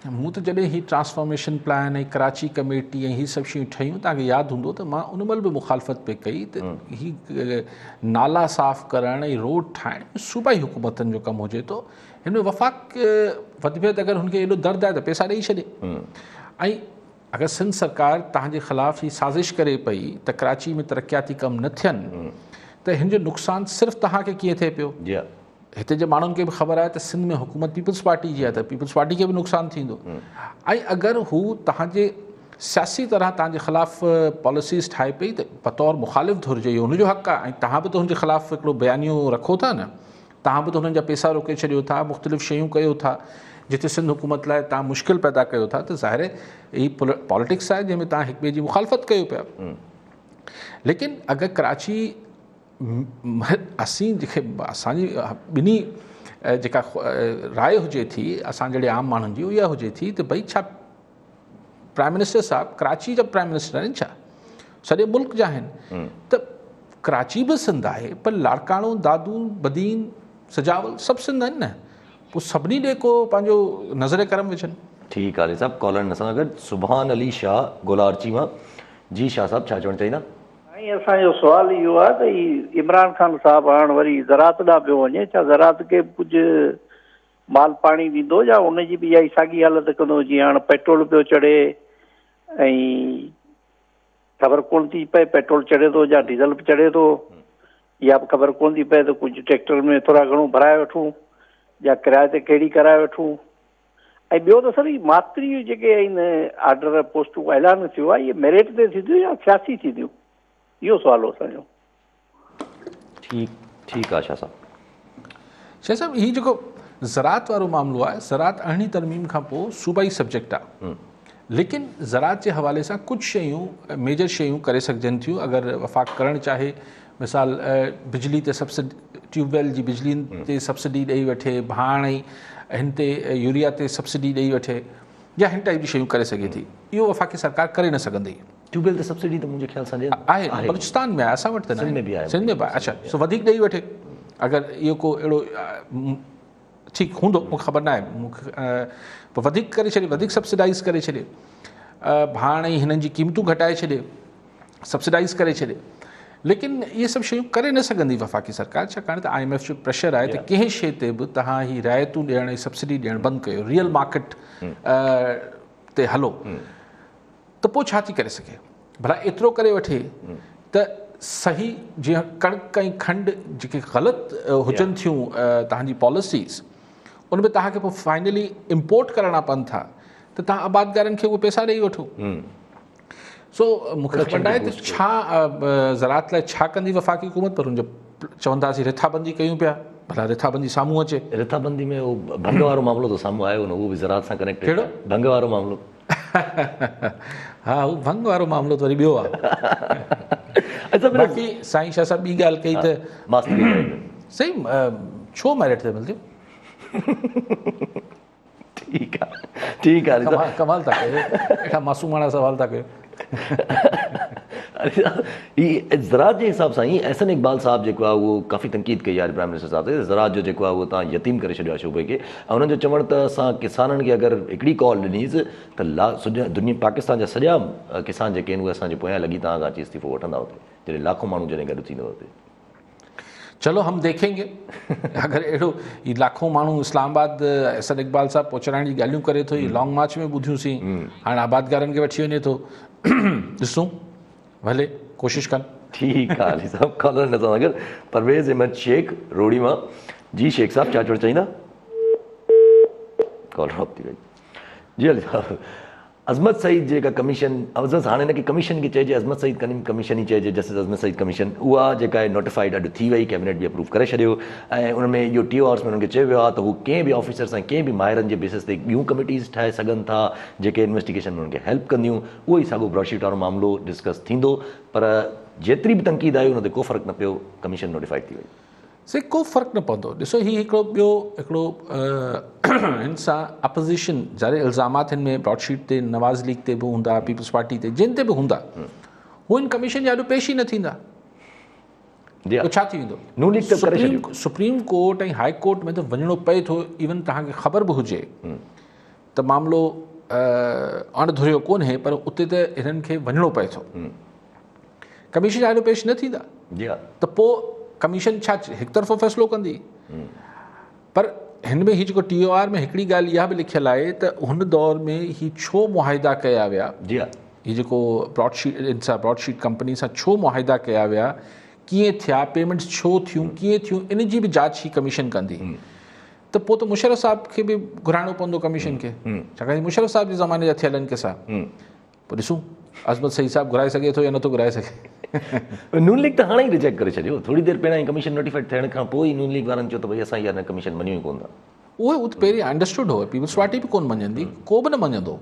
मूं त जॾहिं ही ट्रांसफॉर्मेशन प्लान ऐं कराची कमेटी ऐं हीअ सभु शयूं ठहियूं, तव्हांखे यादि हूंदो त मां उन महिल बि मुखालफ़त पे कई त ही नाला साफ़ करणु ऐं रोड ठाहिणु सूबाई हुकूमतनि जो कमु हुजे थो। हिन में वफ़ाक़ वधि में वधि अगरि हुनखे एॾो दर्द आहे त पैसा ॾेई छॾे। ऐं अगरि सिंध सरकार तव्हांजे ख़िलाफ़ ही साज़िश करे पई त कराची में तरक़ियाती कम न थियनि त हिन जो नुक़सानु सिर्फ़ु तव्हांखे कीअं थिए पियो? जी हिते जे माण्हुनि खे बि ख़बर आहे त सिंध में हुकूमत पीपल्स पार्टी जी आहे त पीपल्स पार्टी खे बि नुक़सानु थींदो। ऐं अगरि हू तव्हांजे सियासी तरह तव्हांजे ख़िलाफ़ पॉलिसीज़ ठाहे पई त बतौर मुखालिफ़ धुरिजे, इहो हुनजो हक़ु आहे। ऐं तव्हां बि त हुनजे ख़िलाफ़ हिकिड़ो बयानियो रखो था न, तव्हां बि त हुननि जा पैसा रोके छॾियो था, मुख़्तलिफ़ शयूं कयो था जिते सिंध हुकूमत लाइ तव्हां मुश्किल पैदा कयो था। त ज़ाहिर ही पॉलिटिक्स आहे जंहिंमें तव्हां हिक ॿिए जी मुखालफ़त कयो पिया। लेकिन अगरि कराची असीं जेके असांजी ॿिन्ही जेका राय हुजे थी असां जहिड़े आम माण्हुनि जी, इहा हुजे थी त भई छा प्राइम मिनिस्टर साहब कराची जा प्राइम मिनिस्टर आहिनि छा? सॼे मुल्क जा आहिनि। त कराची बि सिंध आहे, पर लाड़काणो, दादू, बदीन, सजावल सभु सिंध आहिनि न। पोइ सभिनी ॾे को पंहिंजो नज़र करम विझनि। ठीकु आहे साहब, कॉलर असां गॾु सुभान अली शाह गोलारची मां। जी शाह साहब, छा चवणु चाहींदा? साईं, असांजो सुवाल इहो आहे त इमरान ख़ान साहिबु हाणे वरी ज़रात ॾांहुं पियो वञे, छा ज़रात खे कुझु माल पाणी ॾींदो या उनजी बि इहा ई साॻी हालत कंदो जीअं हाणे पेट्रोल पियो चढ़े ऐं ख़बर कोन थी पए पेट्रोल चढ़े थो या डीज़ल बि चढ़े थो, या बि ख़बर कोन थी पए त कुझु ट्रैक्टर में थोरा घणो भराए वठूं या किराए ते कहिड़ी कराए वठूं। ऐं ॿियो त सर, मातरी जेके आहिनि आर्डर पोस्टूं ऐलान थियो आहे, इहे मेरिट ते थींदियूं या सियासी थींदियूं? इहो सुवाल हो असांजो। ठीकु आहे शाह साहब। शाह साहब, हीउ जेको ज़रात वारो मामिलो आहे, ज़रात अरिड़हीं तरमीम खां पोइ सूबाई सब्जेक्ट आहे, लेकिन ज़रात जे हवाले सां कुझु शयूं मेजर शयूं करे सघजनि थियूं अगरि वफ़ाक़ करणु चाहे। मिसाल बिजली ते सब्सिडी, ट्यूबवेल जी बिजली ते सब्सिडी ॾेई वठे, भाण ऐं हिन ते यूरिया ते सब्सिडी ॾेई वठे, या हिन टाइप जी शयूं करे सघे थी। इहो वफ़ाक़ी सरकार करे न सघंदी। ट्यूबवेल ते सब्सिडी त मुंहिंजे ख़्याल सां आहे, बलूचिस्तान में आहे, असां वटि त न, सिंध में बि आहे। सिंध में बि आहे। अच्छा, सो वधीक ॾेई वठे। अगरि इहो को अहिड़ो ठीकु हूंदो, मूंखे ख़बर न आहे, मूंखे वधीक करे छॾे, वधीक सब्सिडाइज़ करे छॾे, भाण ऐं हिननि जी क़ीमतूं घटाए छॾे, सब्सिडाइज़ करे छॾे। लेकिन इहे सभु शयूं करे न सघंदी वफ़ाक़ी सरकार, छाकाणि त IMF जो प्रेशर आहे त कंहिं शइ ते बि तव्हां ही रिआयतूं ॾियण ऐं सब्सिडी ॾियणु बंदि कयो, रियल मार्केट ते हलो, त पोइ छा थी करे सघे? भला एतिरो करे वठे त सही, जीअं कणिक ऐं खंडु जेके ग़लति हुजनि थियूं तव्हांजी पॉलिसीज़, उन में तव्हांखे पोइ फाइनली इम्पोर्ट करणा पवनि था, त तव्हां आबादगारनि खे उहे पैसा ॾेई वठो। सो मूंखे ख़बर न आहे त छा ज़रात लाइ छा कंदी वफ़ाक़ी हुकूमत, पर हुनजो चवंदासीं रिथाबंदी कयूं पिया। भला रिथाबंदी साम्हूं अचे। रिथाबंदी में उहो भंग वारो मामिलो त साम्हूं आयो न, उहो बि ज़रात सां कनेक्टेड। कहिड़ो भंग वारो मामिलो? हा, उहो भंग वारो मामिलो त वरी ॿियो आहे। बाक़ी साईं शाह साहब ॿी ॻाल्हि कई त सही, छो मेरिट ते मिलंदियूं? ठीकु आहे, कमाल था कयो, हेठा मासूमाणा सवाल था कयो। ज़रात जे हिसाब सां ई एहसन इक़बाल साहब जेको आहे उहो काफ़ी तनक़ीद कई आहे प्राइम मिनिस्टर साहब ते। ज़रात जो जेको आहे उहो तव्हां यतीम करे छॾियो आहे शोबे खे, ऐं हुननि जो चवणु त असां किसाननि खे अगरि हिकिड़ी कॉल ॾिनीसि त दुनिया पाकिस्तान जा सॼा किसान जेके आहिनि उहे असांजे पोयां लॻी तव्हां खां अची इस्तीफ़ो वठंदा हुते, जॾहिं लाखों माण्हू जॾहिं गॾु थींदो हुते। चलो हम देखेंगे, अगरि अहिड़ो ही लाखों माण्हू इस्लामाबाद एहसन इक़बाल साहब पहुचाइण जी ॻाल्हियूं करे थो, लॉन्ग मार्च में ॿुधियूंसीं, हाणे आबादगारनि खे वठी वञे थो, ॾिसूं भले कोशिशि कनि। ठीकु आहे अली साहब, कॉलर न सां गॾु परवेज़ अहमद शेख रोड़ी मां। जी शेख साहब, छा चवणु चाहींदा? कॉलर ड्रॉप थी वई। जी अली साहब, अज़मत सईद जेका कमीशन, हाणे हिनखे कमीशन खे चइजे, अज़मत सईद कमीशन ई चइजे, जस्टिस अज़मत सईद कमीशन, उहा जेका आहे नोटिफाइड अॼु थी वई, कैबिनेट बि अप्रूव करे छॾियो, ऐं उन में इहो 2 आवर्स में हुननि खे चयो वियो आहे त हू कंहिं बि ऑफिसर सां कंहिं बि माहिरनि जे बेसिस ते ॿियूं कमिटीज़ ठाहे सघनि था जेके इन्वेस्टिगेशन में हुननि खे हेल्प कंदियूं। उहो ई साॻियो ब्रॉडशीट वारो मामिलो डिस्कस थींदो, पर जेतिरी बि तनक़ीद आई हुन ते को फ़र्क़ु न पियो, कमीशन नोटिफाइड थी वई। से को फ़र्क़ु न पवंदो। ॾिसो, हीउ हिकिड़ो ॿियो हिकिड़ो हिन सां अपोज़िशन ज़ाहिर इल्ज़ामात हिन में ब्रॉडशीट ते, नवाज़ लीग ते बि हूंदा, पीपल्स पार्टी ते, जिन ते बि हूंदा, हू हिन कमीशन जा अॼु पेश ई न थींदा। पोइ छा थी वेंदो? सुप्रीम कोर्ट ऐं हाई कोर्ट में त वञिणो पए थो, इवन तव्हांखे ख़बर बि हुजे त मामिलो अणधुरियो कोन्हे, पर उते त हिननि खे वञिणो पए थो। कमीशन जा अॼु पेश न थींदा त पोइ कमीशन छा हिकु तरफ़ो फ़ैसिलो कंदी? पर हिन में ही जेको TOR में हिकिड़ी ॻाल्हि इहा बि लिखियलु आहे त हुन दौर में ही छो मुआहिदा कया विया, जी हा, ही जेको ब्रॉडशीट कंपनी सां छो मुआहिदा कया विया, कीअं थिया, पेमेंट्स छो थियूं, कीअं थियूं, इन जी बि जांच ही कमीशन कंदी। त पोइ त मुशर्रफ साहब खे बि घुराइणो पवंदो कमीशन खे, छाकाणि मुशर्रफ साहब जे ज़माने जा थियल आहिनि किसा। पोइ ॾिसूं अज़मत सईद साहब घुराए सघे थो या नथो घुराए सघे। नून लीग त हाणे ई रिजेक्ट करे छॾियो, थोरी देरि पहिरियां ई कमीशन नोटिफाइड थियण खां पोइ ई नून लीग वारनि चयो त भई असां इहा कमीशन मञियूं ई कोन था। उहो त पहिरीं अंडरस्टूड हो, पीपल्स पार्टी बि कोन मञंदी, को बि न मञंदो,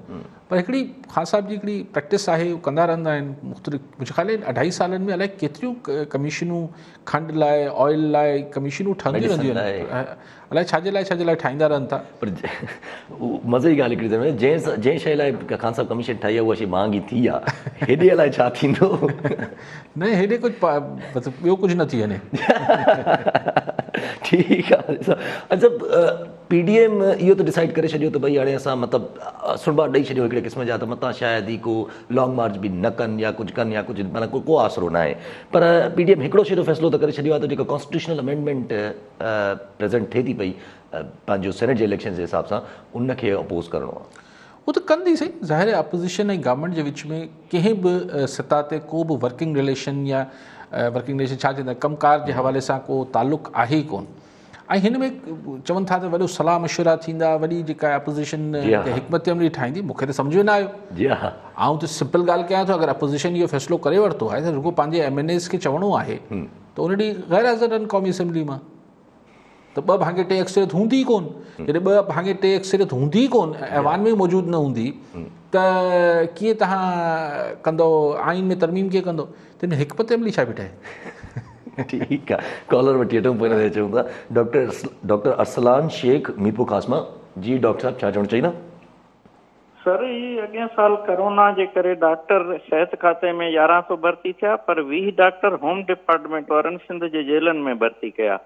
पर हिकिड़ी ख़ान साहब जी हिकिड़ी प्रैक्टिस आहे, उहो कंदा रहंदा आहिनि मुख़्तलिफ़। मुंहिंजे ख़्याल 2.5 सालनि में अलाए केतिरियूं कमीशनूं खंड लाइ, ऑयल लाइ कमीशनूं ठहंदियूं रहंदियूं आहिनि, अलाए छाजे लाइ ठाहींदा रहनि था। पर मज़े जी ॻाल्हि हिकिड़ी जंहिं शइ लाइ ख़ान साहब कमीशन ठाही आहे उहा शइ महांगी थी आहे, हेॾे अलाए छा थींदो। न हेॾे कुझु मतिलबु ॿियो कुझु न थी वञे। ठीकु आहे। अच्छा, PDM इहो त डिसाइड करे छॾियो त भई हाणे असां मतिलबु सुणबा ॾेई छॾियो हिकिड़े क़िस्म जा, त मतां शायदि ई को लॉन्ग मार्च बि न कनि या कुझु कनि या कुझु, माना को आसरो न आहे। पर PDM हिकिड़ो शइ जो फ़ैसिलो त करे छॾियो आहे त जेको कॉन्स्टिट्यूशनल अमेंडमेंट प्रेज़ेंट थिए थी पई पंहिंजो सेनेट जे इलेक्शन जे हिसाब सां, उनखे अपोज़ करिणो आहे। उहो त कंदी सही, ज़ाहिर आहे अपोज़िशन ऐं गवर्नमेंट जे विच में कंहिं बि सतह ते को बि वर्किंग रिलेशन या वर्किंग रिलेशन छा चवंदा, कमकार जे हवाले सां को तालुक़ु आहे ई कोन। ऐं हिन में चवनि था त वॾो सलाह मशवरा थींदा, वॾी जेका अपोज़िशन हिकमत अमली ठाहींदी, मूंखे त सम्झ में न आयो। जी हा, आउं त सिंपल ॻाल्हि कयां थो, अगरि अपोज़िशन इहो फ़ैसिलो करे वरितो आहे त रुॻो पंहिंजे MNAs खे चवणो आहे त उन ॾींहुं ग़ैर हाज़िर आहिनि क़ौमी असेंबली मां, त 2 भाङे 3 अक्सरियत हूंदी ई कोन। जॾहिं 2 भाङे 3 अक्सरियत हूंदी ई कोन, ऐवान में मौजूदु न हूंदी, त कीअं तव्हां कंदो, आइन में तरमीम कीअं कंदो, त हिन हिकमत अमली छा बीठा आहे। ठीकु आहे, कॉलर वठी वठूं, पोइ हिन ते अचूं था। डॉक्टर अरसलान शेख मीरपुर ख़ासमा जी। डॉक्टर साहब छा चवणु चाहींदा? सर, ही अॻियां साल कोरोना जे करे डॉक्टर सिहत खाते में 1100 भर्ती थिया, पर 20 डॉक्टर होम डिपार्टमेंट वारनि सिंध जे जेलनि में भर्ती कया।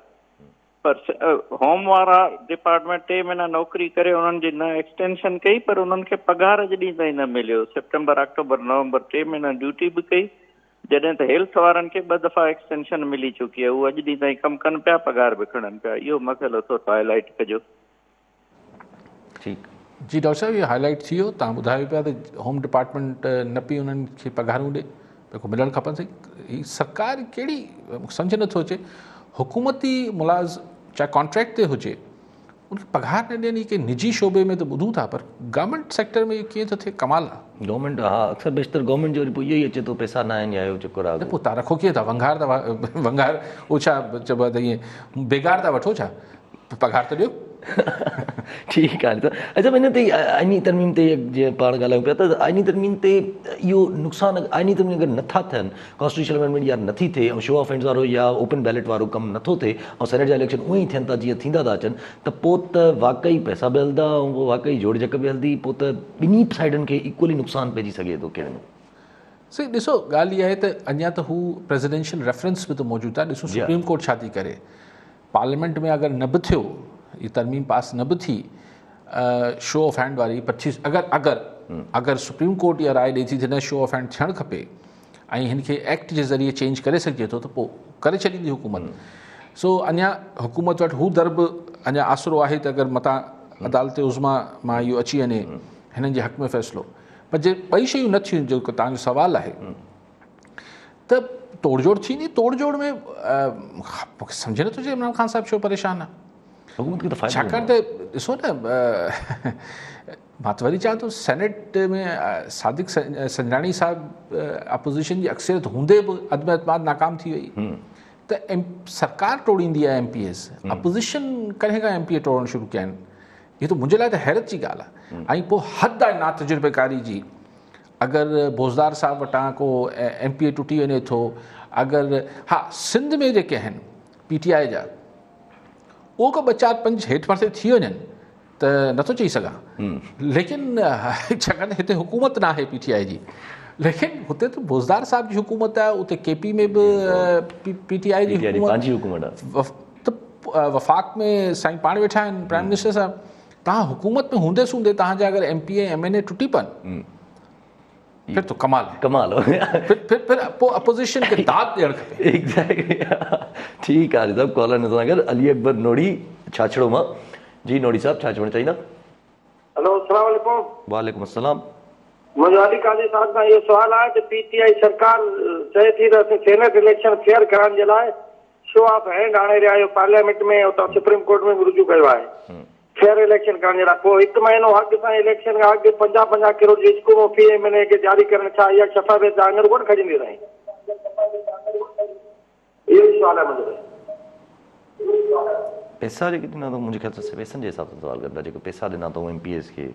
पर होम वारा डिपार्टमेंट 3 महीना नौकरी करे उन्हनि जी न एक्सटेंशन कई, पर उन्हनि खे पघार अॼु ॾींहुं ताईं न मिलियो। सितंबर, अक्टूबर, नवंबर 3 महीना ड्यूटी बि कई, जॾहिं त हेल्थ वारनि खे 2 दफ़ा एक्सटेंशन मिली चुकी आहे, उहे अॼु ॾींहुं ताईं कमु कनि पिया, पघार बि खणनि पिया। इहो मसइलो थोरो हाईलाइट कजो। ठीकु जी डॉक्टर साहब, इहो हाईलाइट थी वियो। तव्हां ॿुधायो पिया त होम डिपार्टमेंट न पई उन्हनि खे पघारूं ॾे, जेको मिलणु खपनि। सही, हीअ सरकार कहिड़ी, सम्झ नथो अचे, हुकूमती मुलाज़ चाहे कॉन्ट्रैक्ट ते हुजे, उनखे पघार न ॾियनि। की निजी शोबे में त ॿुधूं था, पर गवर्नमेंट सेक्टर में कीअं थो थिए, कमाल आहे। गवर्नमेंट, हा, अक्सर बेशतर गवर्नमेंट जो वरी पोइ इहो ई अचे थो, पैसा न आहिनि या इहो चक्कर आहे। पोइ तव्हां रखो कीअं था, वंगार उहो छा चइबो आहे त ईअं बेगार था वठो छा, पघार त ॾियो। ठीकु आहे। त अच्छा, हिन ते आइनी तरमीम ते जीअं पाण ॻाल्हायूं पिया, त आइनी तरमीम ते इहो नुक़सानु, आइनी तरमीम अगरि नथा थियनि, कॉन्स्टिट्यूशनल अमेंडमेंट या नथी थिए, ऐं शो ऑफ हैंड्स वारो या ओपन बैलेट वारो कमु नथो थिए, ऐं सेनेट जा इलेक्शन उअं ई थियनि था जीअं थींदा था अचनि, त पोइ त वाक़ई पैसा बि हलंदा ऐं पोइ वाक़ई जोड़जक बि हलंदी, पोइ त ॿिन्ही साइडनि खे इक्वली नुक़सानु पइजी सघे थो कहिड़े में। सही, ॾिसो ॻाल्हि इहा आहे त अञा त हू प्रेसिडेंशियल रेफरेंस बि त मौजूदु आहे। ॾिसो सुप्रीम कोर्ट छा थी करे, पार्लियामेंट में अगरि न बि थियो, ये तरमीम पास न बि थी, शो ऑफ हैंड वारी 25, अगरि सुप्रीम कोर्ट इहा राय ॾिए थी त न शो ऑफ हैंड थियणु खपे ऐं हिन खे एक्ट जे ज़रिए चेंज करे सघिजे थो, त पोइ करे छॾींदी हुकूमत। सो अञा हुकूमत वटि हू दर बि अञा आसरो आहे त अगरि मतां अदालत उज़मा मां इहो अची वञे हिननि जे हक़ में फ़ैसिलो। पर जे ॿई शयूं न थियूं, जेको तव्हांजो सुवालु आहे, त तोड़जोड़ थींदी। तोड़जोड़ में मूंखे सम्झ नथो अचे इमरान ख़ान साहिबु छो परेशान आहे। छाकाणि त ॾिसो न, मां त वरी चवां थो, सेनेट में सादिक संजराणी साहिबु अपोज़िशन जी अक्सरियत हूंदे बि अदम एतमाद नाकाम थी वई, त सरकार टोड़ींदी आहे MPAs, अपोज़िशन कॾहिं खां MPA टोड़णु शुरू कया आहिनि। इहो त मुंहिंजे लाइ त हैरत जी ॻाल्हि आहे। ऐं पोइ हद आहे नातजुर्बेकारी जी। अगरि भोजदार साहिबु वटां को MPA टुटी वञे थो, अगरि हा सिंध में जेके आहिनि PTI जा, उहो को 2-4-5 हेठि मथे थी वञनि त नथो चई सघां, लेकिन छाकाणि हिते हुकूमत न आहे PTI जी, लेकिन हुते त भोजदार साहिब जी हुकूमत आहे, उते KP में बि PTI जी हुकूमत आहे, त वफ़ाक़ में साईं पाण वेठा आहिनि प्राइम मिनिस्टर साहिबु। तव्हां हुकूमत में हूंदे सूंदे तव्हांजा अगरि MPA MNA टुटी पवनि, फिर तो कमाल फिर पोइ अपोज़िशन खे दाद ॾियणु खपे। एग्ज़ैक्टली। ठीकु आहे साहब, कॉलर नज़र अगरि अली अकबर नोड़ी छाछड़ो मां जी नोड़ी साहब छा चवणु चाहींदा? हेलो अस्सलाम वालेकुम। वालेकुम अस्सलाम। मुंहिंजो अली काजी साहब खां इहो सुवाल आहे त पीटीआई सरकार चए थी त असीं सेनेट इलेक्शन फेयर करण जे लाइ शो ऑफ हैंड आणे रहिया आहियूं पार्लियामेंट में, उतां सुप्रीम कोर्ट में बि रुजू कयो आहे फेयर इलेक्शन करण जे लाइ। पोइ 1 महीनो अॻु सां इलेक्शन खां अॻु 50-50 करोड़ जी स्कूलों फी एमएनए खे जारी करण, छा इहा शफ़ाफ़ियत आङुर कोन खजंदी रही? इहो ई सुवाल आहे मुंहिंजो। पैसा जेके ॾिना अथऊं मुंहिंजे ख़्याल सां पैसनि जे हिसाब सां सवाल कंदा, जेके पैसा ॾिना अथऊं MPs खे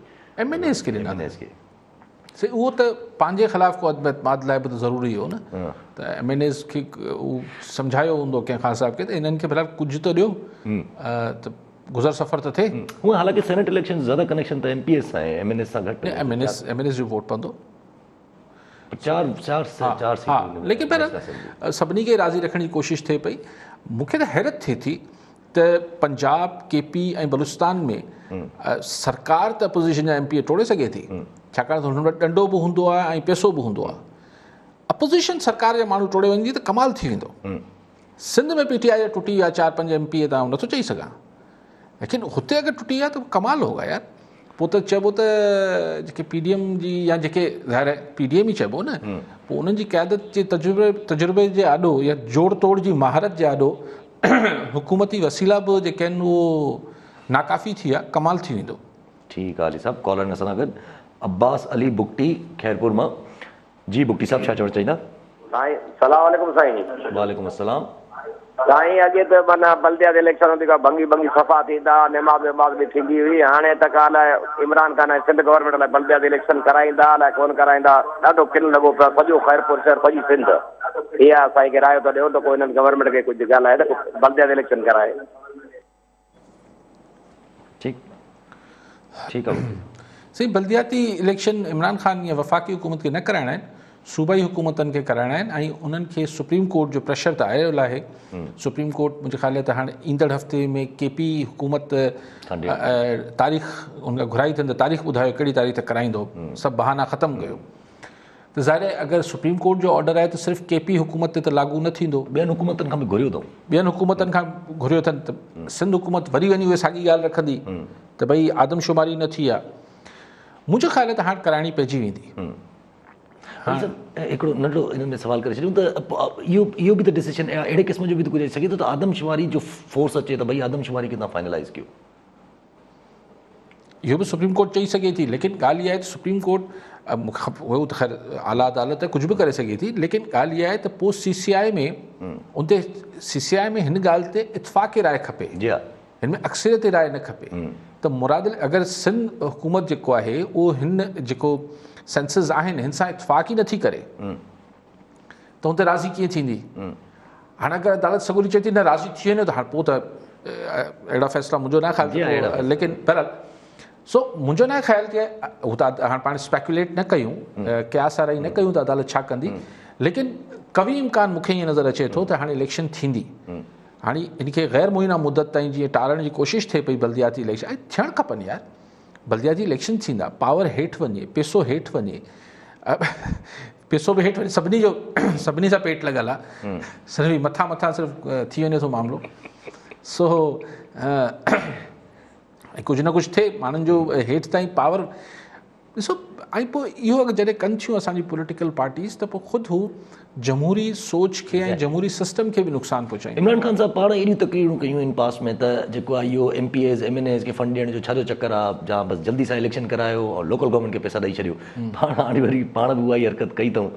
MNAs खे ॾिना MNAs खे से उहो त पंहिंजे ख़िलाफ़ को अदम एतमाद लाइ बि त ज़रूरी हो न। त MNAs खे उहो सम्झायो हूंदो कंहिं ख़ासि साहिब खे त इन्हनि खे फ़िलहाल कुझु त ॾियो त गुज़र सफ़र त थिए। हूअं हालांकि सेनेट इलेक्शन ज़्यादा कनेक्शन त MPs सां आहे, MNAs सां घटि। MNAs जो वोट पवंदो चार हाँ, लेकिन पर सभिनी खे राज़ी रखण जी कोशिशि थिए पई। मूंखे त हैरत थिए थी त पंजाब, KP ऐं बलूचिस्तान में सरकार त अपोज़िशन जा MP टोड़े सघे थी, छाकाणि त हुन वटि ॾंडो बि हूंदो आहे ऐं पैसो बि हूंदो आहे। अपोज़िशन सरकार जा माण्हू टोड़े वञे त कमाल थी वेंदो। सिंध में PTI जा टुटी विया 4-5 MP तव्हां नथो चई सघां, लेकिन हुते अगरि टुटी विया त कमाल होगा यार। पोइ त चइबो त जेके PDM जी या जेके ज़ाहिर PDM ई चइबो न, पोइ उन्हनि जी क़यादत जे तजुर्बे जे आॾो या जोड़ तोड़ जी महारत जे आॾो हुकूमती वसीला बि जेके आहिनि उहो नाकाफ़ी थी आहे, कमाल थी वेंदो। ठीकु आहे अली साहब। कॉलर असां सां गॾु अब्बास अली बुगटी खैरपुर मां। जी बुगटी साहब छा चवणु चाहींदा? साईं सलाम वालेकुम साईं। वालेकुम अस्सलाम। साईं अॻे त माना बल्दियात इलेक्शन हूंदी का भंगी सफ़ा थींदा, निमाज़ विमाज़ बि थींदी हुई। हाणे त काल इमरान ख़ान सिंध गवर्नमेंट लाइ बल्दियात इलेक्शन कराईंदा अलाए कोन कराईंदा, ॾाढो किन लॻो पियो सॼो खैरपुर शहर सॼी सिंध। इहा असांखे रायो त ॾियो त कोई हिननि गवर्नमेंट खे कुझु ॻाल्हाए त बल्दियात इलेक्शन कराए। ठीकु आहे सही। बल्दियाती इलेक्शन इमरान ख़ान या वफ़ाक़ी हुकूमत खे न कराइणा आहिनि, सूबाई हुकूमतनि खे कराइणा आहिनि ऐं उन्हनि खे सुप्रीम कोर्ट जो प्रेशर त आयल आहे। सुप्रीम कोर्ट मुंहिंजे ख़्याल त हाणे ईंदड़ हफ़्ते में KP हुकूमत तारीख़ उनखां घुराई अथनि त तारीख़ ॿुधायो कहिड़ी तारीख़ त कराईंदो, सभु बहाना ख़तमु कयो। त ज़ाहिर अगरि सुप्रीम कोर्ट जो ऑर्डर आहे त सिर्फ़ु KP हुकूमत ते त लागू न थींदो, ॿियनि हुकूमतनि खां बि घुरियो अथऊं। ॿियनि हुकूमतनि खां घुरियो अथनि त सिंध हुकूमत वरी वञी उहे साॻी ॻाल्हि रखंदी त भई आदमशुमारी न थी आहे। मुंहिंजो ख़्याल आहे त हाणे कराइणी पइजी वेंदी। हिकिड़ो नंढो हिन में सवाल करे छॾियूं त इहो बि त डिसीजन अहिड़े क़िस्म जो बि त गुज़ारे सघे थो त आदमशुमारी जो फोर्स अचे त भई आदमशुमारी खे तव्हां फाइनलाइज़ कयो। इहो बि सुप्रीम कोर्ट चई सघे थी, लेकिन ॻाल्हि इहा आहे त सुप्रीम कोर्ट उहो त ख़ैर आला अदालत कुझु बि करे सघे थी, लेकिन ॻाल्हि इहा आहे त पोइ CCI में उते CCI में हिन ॻाल्हि ते इतफ़ाक़ी राय खपे, हिन में अक्सरियत राय न खपे। त मुराद अगरि सिंध हुकूमत जेको आहे उहो हिन जेको सेंसिस आहिनि हिन सां इतफ़ाक़ ई नथी करे त हुते राज़ी कीअं थींदी? हाणे अगरि अदालत सगोरी चए थी न राज़ी थी वञो त हाणे पोइ त अहिड़ा फ़ैसिला मुंहिंजो न ख़्यालु, लेकिन बहरहाल मुंहिंजो न ख़्यालु की हू त हाणे पाण स्पेकुलेट न कयूं, क़यास वाराई न कयूं त अदालत छा कंदी, लेकिन कवी इम्कान मूंखे ईअं नज़र अचे थो त हाणे इलेक्शन थींदी। हाणे इनखे ग़ैर मुइना मुदत ताईं जीअं टालण जी कोशिशि थिए पई बल्दियाती इलेक्शन, ऐं थियणु खपनि यार। बल्दियाती इलेक्शन थींदा, पावर हेठि वञे, पैसो हेठि वञे, पैसो बि हेठि वञे, सभिनी सां पेट लॻल आहे, सिर्फ़ु मथां सिर्फ़ु थी वञे थो मामिलो। सो ऐं कुझु न कुझु थिए माण्हुनि जो हेठि ताईं पावर ॾिसो। ऐं पोइ इहो अगरि जॾहिं कनि थियूं असांजी पॉलिटिकल पार्टीज़ त पोइ ख़ुदि हू जमहूरी सोच खे ऐं जमहूरी सिस्टम खे बि नुक़सानु पहुचाईं। इमरान ख़ान साहब पाण एॾियूं तकरीरूं कयूं आहिनि पास में त जेको आहे इहो MPs MNAs खे फंड ॾियण जो छा जो चकर आहे, जहाँ बसि जल्दी सां इलेक्शन करायो और लोकल गवर्नमेंट खे पैसा ॾेई छॾियो। पाण हाणे वरी पाण बि उहा ई हरकत कई अथऊं।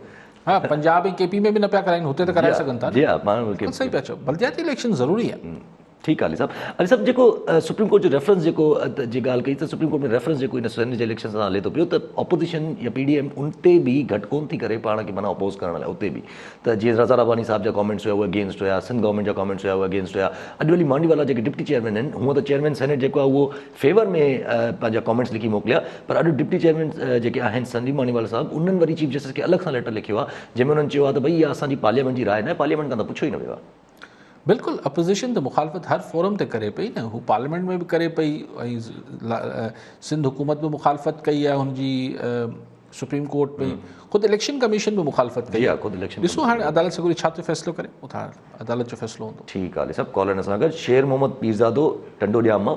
हाँ, पंजाब ऐं KP में बि न पिया कराइनि, हुते त कराए सघनि था। जी हा, पाण सही पिया चओ, बल्दियाती इलेक्शन ज़रूरी आहे। ठीकु आहे अली साहब जेको सुप्रीम कोर्ट जो रेफरेंस जेको जी ॻाल्हि कई त सुप्रीम कोर्ट में रेफरेंस जेको इन सेनेट जे इलेक्शन सां हले थो पियो त ऑपोज़िशन या PDM उन ते बि घटि कोन थी करे पाण खे माना अपोज़ करण लाइ उते बि त जीअं रज़ा रब्बानी साहब जा कॉमेंट्स हुआ उहे अगेंस्ट हुया, सिंध गवर्नमेंट जा कॉमेंट्स हुआ उहे अगेंस्ट हुया। अॼु वली मांडीवाला जेके डिप्टी चेयरमैन आहिनि, हूअं त चेयरमैन सेनेट जेको आहे उहो फेवर में पंहिंजा कॉमेंट्स लिखी मोकिलिया, पर अॼु डिप्टी चेयरमैन जेके आहिनि संदीप मांडीवाला साहब, उन्हनि वरी चीफ जस्टिस खे अलॻि सां लेटर लिखियो आहे जंहिंमें उन्हनि चयो आहे त भई इहा असांजी पार्लियामेंट जी राय न आहे, पार्लियामेंट खां त पुछो ई न वियो आहे। बिल्कुलु, अपोज़िशन त मुखालफ़त हर फोरम ते करे पई न, हू पार्लियामेंट में बि करे पई ऐं सिंध हुकूमत बि मुखालफ़त कई आहे हुनजी, सुप्रीम कोर्ट में ख़ुदि इलेक्शन कमीशन बि मुखालफ़त कई आहे। ख़ुदि इलेक्शन ॾिसो हाणे अदालत सगोरी छा थो फ़ैसिलो करे, उतां अदालत जो फ़ैसिलो हूंदो। ठीकु आहे सभु कॉलर सां गॾु शेर मोहम्मद पीरज़ादो टंडोडिया मां।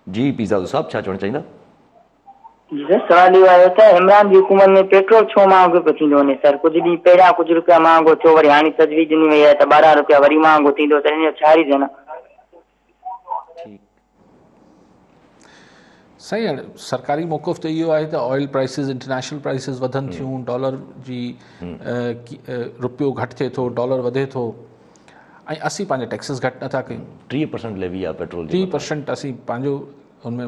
जी पीज़ा साहब छा चवणु चाहींदा? जी सर, सवाल इहो आयो त इमरान जी हुकूमत में पेट्रोल छो महांगो पियो थींदो वञे सर? कुझु ॾींहं पहिरियां कुझु रुपया महांगो थियो, वरी हाणे तजवीज़ ॾिनी वई आहे त 12 रुपया वरी महांगो थींदो, त हिन जो छा रीज़न आहे? सही हाणे सरकारी मौक़िफ़ त इहो आहे त ऑयल प्राइसिस, इंटरनेशनल प्राइसिस वधनि थियूं, डॉलर जी रुपयो घटि थिए थो, डॉलर वधे थो, ऐं असीं पंहिंजा टैक्सिस घटि नथा कयूं। 3% लेवी आहे पेट्रोल 3% असीं पंहिंजो उनमें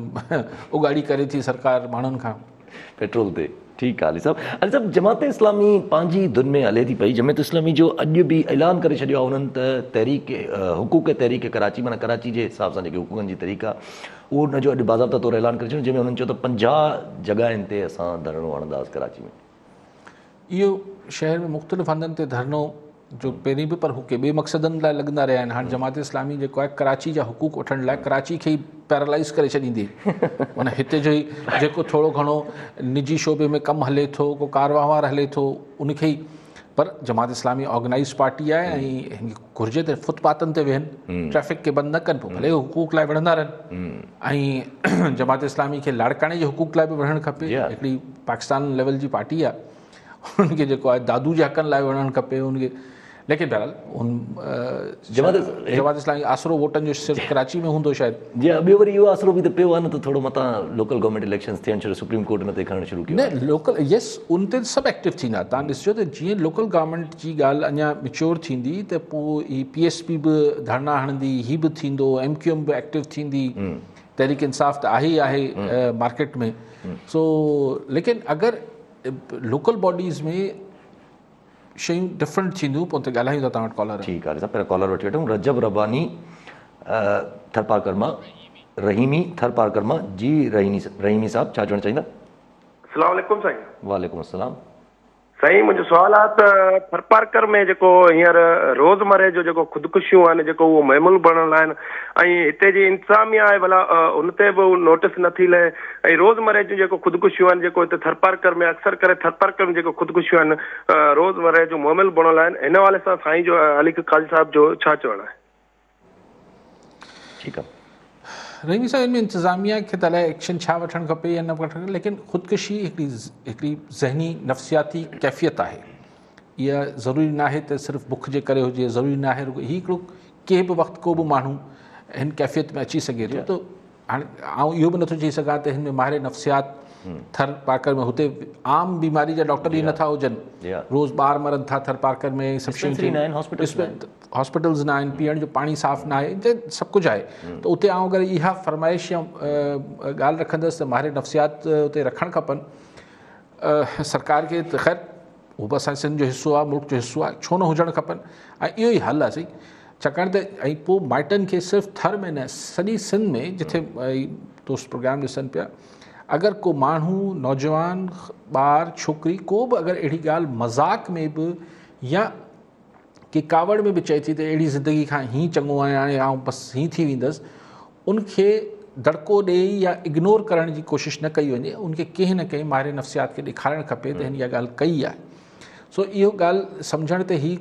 उगाड़ी करे थी सरकार माण्हुनि खां पेट्रोल ते। ठीकु आहे अली साहब। जमात इस्लामी पंहिंजी धुन में हले थी पई। जमात इस्लामी जो अॼु बि ऐलान करे छॾियो आहे उन्हनि त तहरीक हुकूक तहरीक कराची, माना कराची जे हिसाब सां जेके हुकूकनि जी तहरीक आहे उहो उनजो अॼु बाज़ाब्ता तौरु ऐलान करे छॾियो, जंहिंमें उन्हनि चयो त 50 जॻहियुनि ते असां धरणो हणंदासीं कराची में। इहो शहर में मुख़्तलिफ़ हंधनि ते धरणो जो पहिरीं बि पर हू के ॿिए मक़सदनि लाइ लॻंदा रहिया आहिनि। हाणे जमात इस्लामी जेको आहे कराची जा हुकूक वठण लाइ कराची खे ई पैरालाइज़ करे छॾींदी, माना हिते जो ई जेको थोरो घणो निजी शोबे में कमु हले थो, को कारवार हले थो, उनखे ई। पर जमात इस्लामी ऑर्गेनाइज़ पार्टी आहे ऐं घुरिजे त फुटपाथनि ते वेहनि, ट्रैफ़िक खे बंदि न कनि, पोइ भले हुकूक लाइ विढ़ंदा रहनि। ऐं जमात इस्लामी खे लाड़काणे जे हुकूक लाइ बि विढ़णु खपे। हिकिड़ी पाकिस्तान लेवल जी पार्टी आहे, उनखे जेको आहे दादू जे हक़नि लाइ विढ़णु खपे उनखे। लेकिन बहरहाल उन जमात इस्लामी आसरो वोटनि जो सिर्फ़ु कराची में हूंदो शायदि। जी ॿियो वरी इहो आसरो बि त पियो आहे न त थोरो मथां लोकल गवर्नमेंट इलेक्शन्स थियनि छो सुप्रीम कोर्ट न ते खणणु शुरू कयो न लोकल यस उन ते सभु एक्टिव थींदा। तव्हां ॾिसजो त जीअं लोकल गवर्नमेंट जी ॻाल्हि अञा मिच्योर थींदी त पोइ ही PSP बि धरना हणंदी, ही बि थींदो, MQM बि एक्टिव थींदी, तहरीक इंसाफ़ त आहे ई आहे मार्केट में। सो लेकिन अगरि लोकल बॉडीज़ में शयूं डिफरेंट थींदियूं पोइ त ॻाल्हायूं था तव्हां वटि कॉलर। ठीकु आहे, पहिरियों कॉलर वठी वठूं। रजब रबानी थरपारकर मां, रहीमी थरपारकर मां। जी रहीमी साहब छा चवणु चाहींदा? अस्सलाम वालेकुम साईं। वालेकुम अस्सलाम साईं, मुंहिंजो सुवालु आहे त थरपारकर में जेको हींअर रोज़मरे जो जेको ख़ुदकुशियूं आहिनि जेको उहो महमूल बणल आहिनि ऐं हिते जी इंतिज़ामिया आहे भला उन ते बि नोटिस नथी लहे, ऐं रोज़मरे जूं जेको ख़ुदकुशियूं आहिनि जेको हिते थरपारकर में अक्सर करे थरपारकर में जेको ख़ुदकुशियूं आहिनि रोज़मरे जो महमूल बणल आहिनि, हिन हवाले सां साईं जो अली काज़ी साहिब जो छा चवणु आहे? ठीकु आहे रहीमी साहब, इनमें इंतिज़ामिया खे त अलाए एक्शन छा वठणु खपे या न वठणु, लेकिन ख़ुदकुशी हिकिड़ी ज़हनी नफ़सियाती कैफ़ियत आहे। इहा ज़रूरी न आहे त सिर्फ़ु बुख जे करे हुजे, ज़रूरी न आहे ही हिकिड़ो कंहिं बि वक़्तु को बि माण्हू हिन कैफ़ियत में अची सघे थो। त हाणे आउं इहो बि नथो चई सघां त हिन में माहिर नफ़सियात थरपारकर में हुते आम बीमारी जा डॉक्टर ई नथा हुजनि, रोज़ ॿार मरनि था थरपारकर में, सभु शयूं हॉस्पिटल्स न आहिनि, पीअण जो पाणी साफ़ न आहे, सभु कुझु आहे। त उते आउं अगरि इहा फरमाइश या ॻाल्हि रखंदुसि त माहिर नफ़सियात उते रखणु खपनि सरकार खे। त ख़ैर उहो बि असांजे सिंध जो हिसो आहे, मुल्क जो हिसो आहे, छो न हुजणु खपनि। ऐं इहो ई हल आहे सही, छाकाणि त ऐं पोइ माइटनि खे सिर्फ़ु थर में न सॼी सिंध में जिथे दोस्त प्रोग्राम ॾिसनि पिया, अगरि को माण्हू नौजवान ॿार छोकिरी को बि अगरि अहिड़ी ॻाल्हि मज़ाक में बि या की कावड़ में बि चए थी त अहिड़ी ज़िंदगी खां हीअं चङो आहे हाणे आउं बसि हीअं थी वेंदसि, उनखे दड़को ॾेई या इग्नोर करण जी कोशिशि न कई वञे, उनखे कंहिं न कंहिं माहिर नफ़सियात खे ॾेखारणु खपे त हिन इहा ॻाल्हि कई आहे। सो इहो ॻाल्हि सम्झण ते ही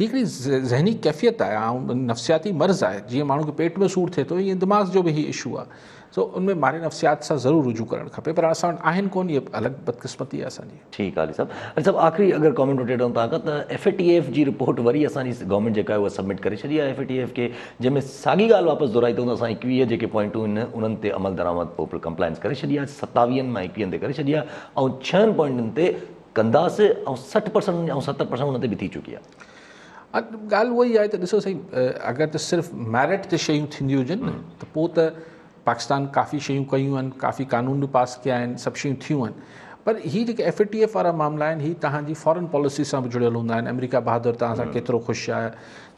हिकिड़ी ज़हनी कैफ़ियत आहे, ऐं नफ़सियाती मर्ज़ आहे। जीअं माण्हू खे पेट में सूरु थिए थो ईअं दिमाग़ जो बि ही इशू आहे। सो उनमें माहिर नफ़सियात सां ज़रूरु रुजू करणु खपे, पर असां वटि आहिनि कोन, इहा अलॻि बदकिस्मती आहे असांजी। ठीकु आहे अली साहब। आख़िरी अगरि कॉमेंट वठी वठूं तव्हां खां त FATF जी रिपोर्ट वरी असांजी गवर्नमेंट जेका आहे उहा सबमिट करे छॾी आहे FATF खे, जंहिंमें साॻी ॻाल्हि वापसि दोहराई अथऊं त असां 21 जेके पॉइंटूं आहिनि उन्हनि ते अमल दरामद पोइ कंप्लाइंस करे छॾी आहे, 27 मां 21 ते करे छॾी आहे, ऐं 6 पॉइंटनि ते कंदासीं, ऐं 60% ऐं 70% उन ते बि थी चुकी आहे। ॻाल्हि उहा ई आहे त ॾिसो साईं, अगरि त सिर्फ़ु मैरिट ते शयूं थींदियूं हुजनि न त पोइ त पाकिस्तान काफ़ी शयूं कयूं आहिनि, काफ़ी कानून बि पास कया आहिनि, सभु शयूं थियूं आहिनि। पर हीअ जेके FATF वारा मामला आहिनि ही तव्हांजी फॉरेन पॉलिसी सां बि जुड़ियल हूंदा आहिनि। अमेरिका बहादुर तव्हां सां केतिरो ख़ुशि आहे,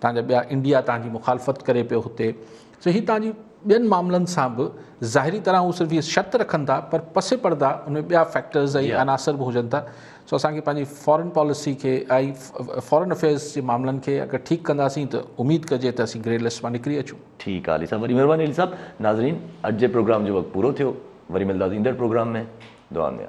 तव्हांजा ॿिया इंडिया तव्हांजी मुखालफ़त करे पियो हुते। सो हीअ तव्हांजी ॿियनि मामलनि सां बि ज़ाहिरी तरह हू सिर्फ़ु इहे शर्त रखनि था, पर पसे पर्दा उनमें ॿिया फैक्टर्स ऐं अनासर बि हुजनि था। सो असांखे पंहिंजी फॉरेन पॉलिसी खे ऐं फॉरेन अफेयर्स जे मामलनि खे अगरि ठीकु कंदासीं त उमेदु कजे त असीं ग्रे लिस्ट मां निकिरी अचूं। ठीकु आहे अली साहब, वरी महिरबानी अली साहब। नाज़रीन, अॼु जे प्रोग्राम जो वक़्तु पूरो थियो, वरी मिलंदासीं ईंदड़ प्रोग्राम में। दुआ में।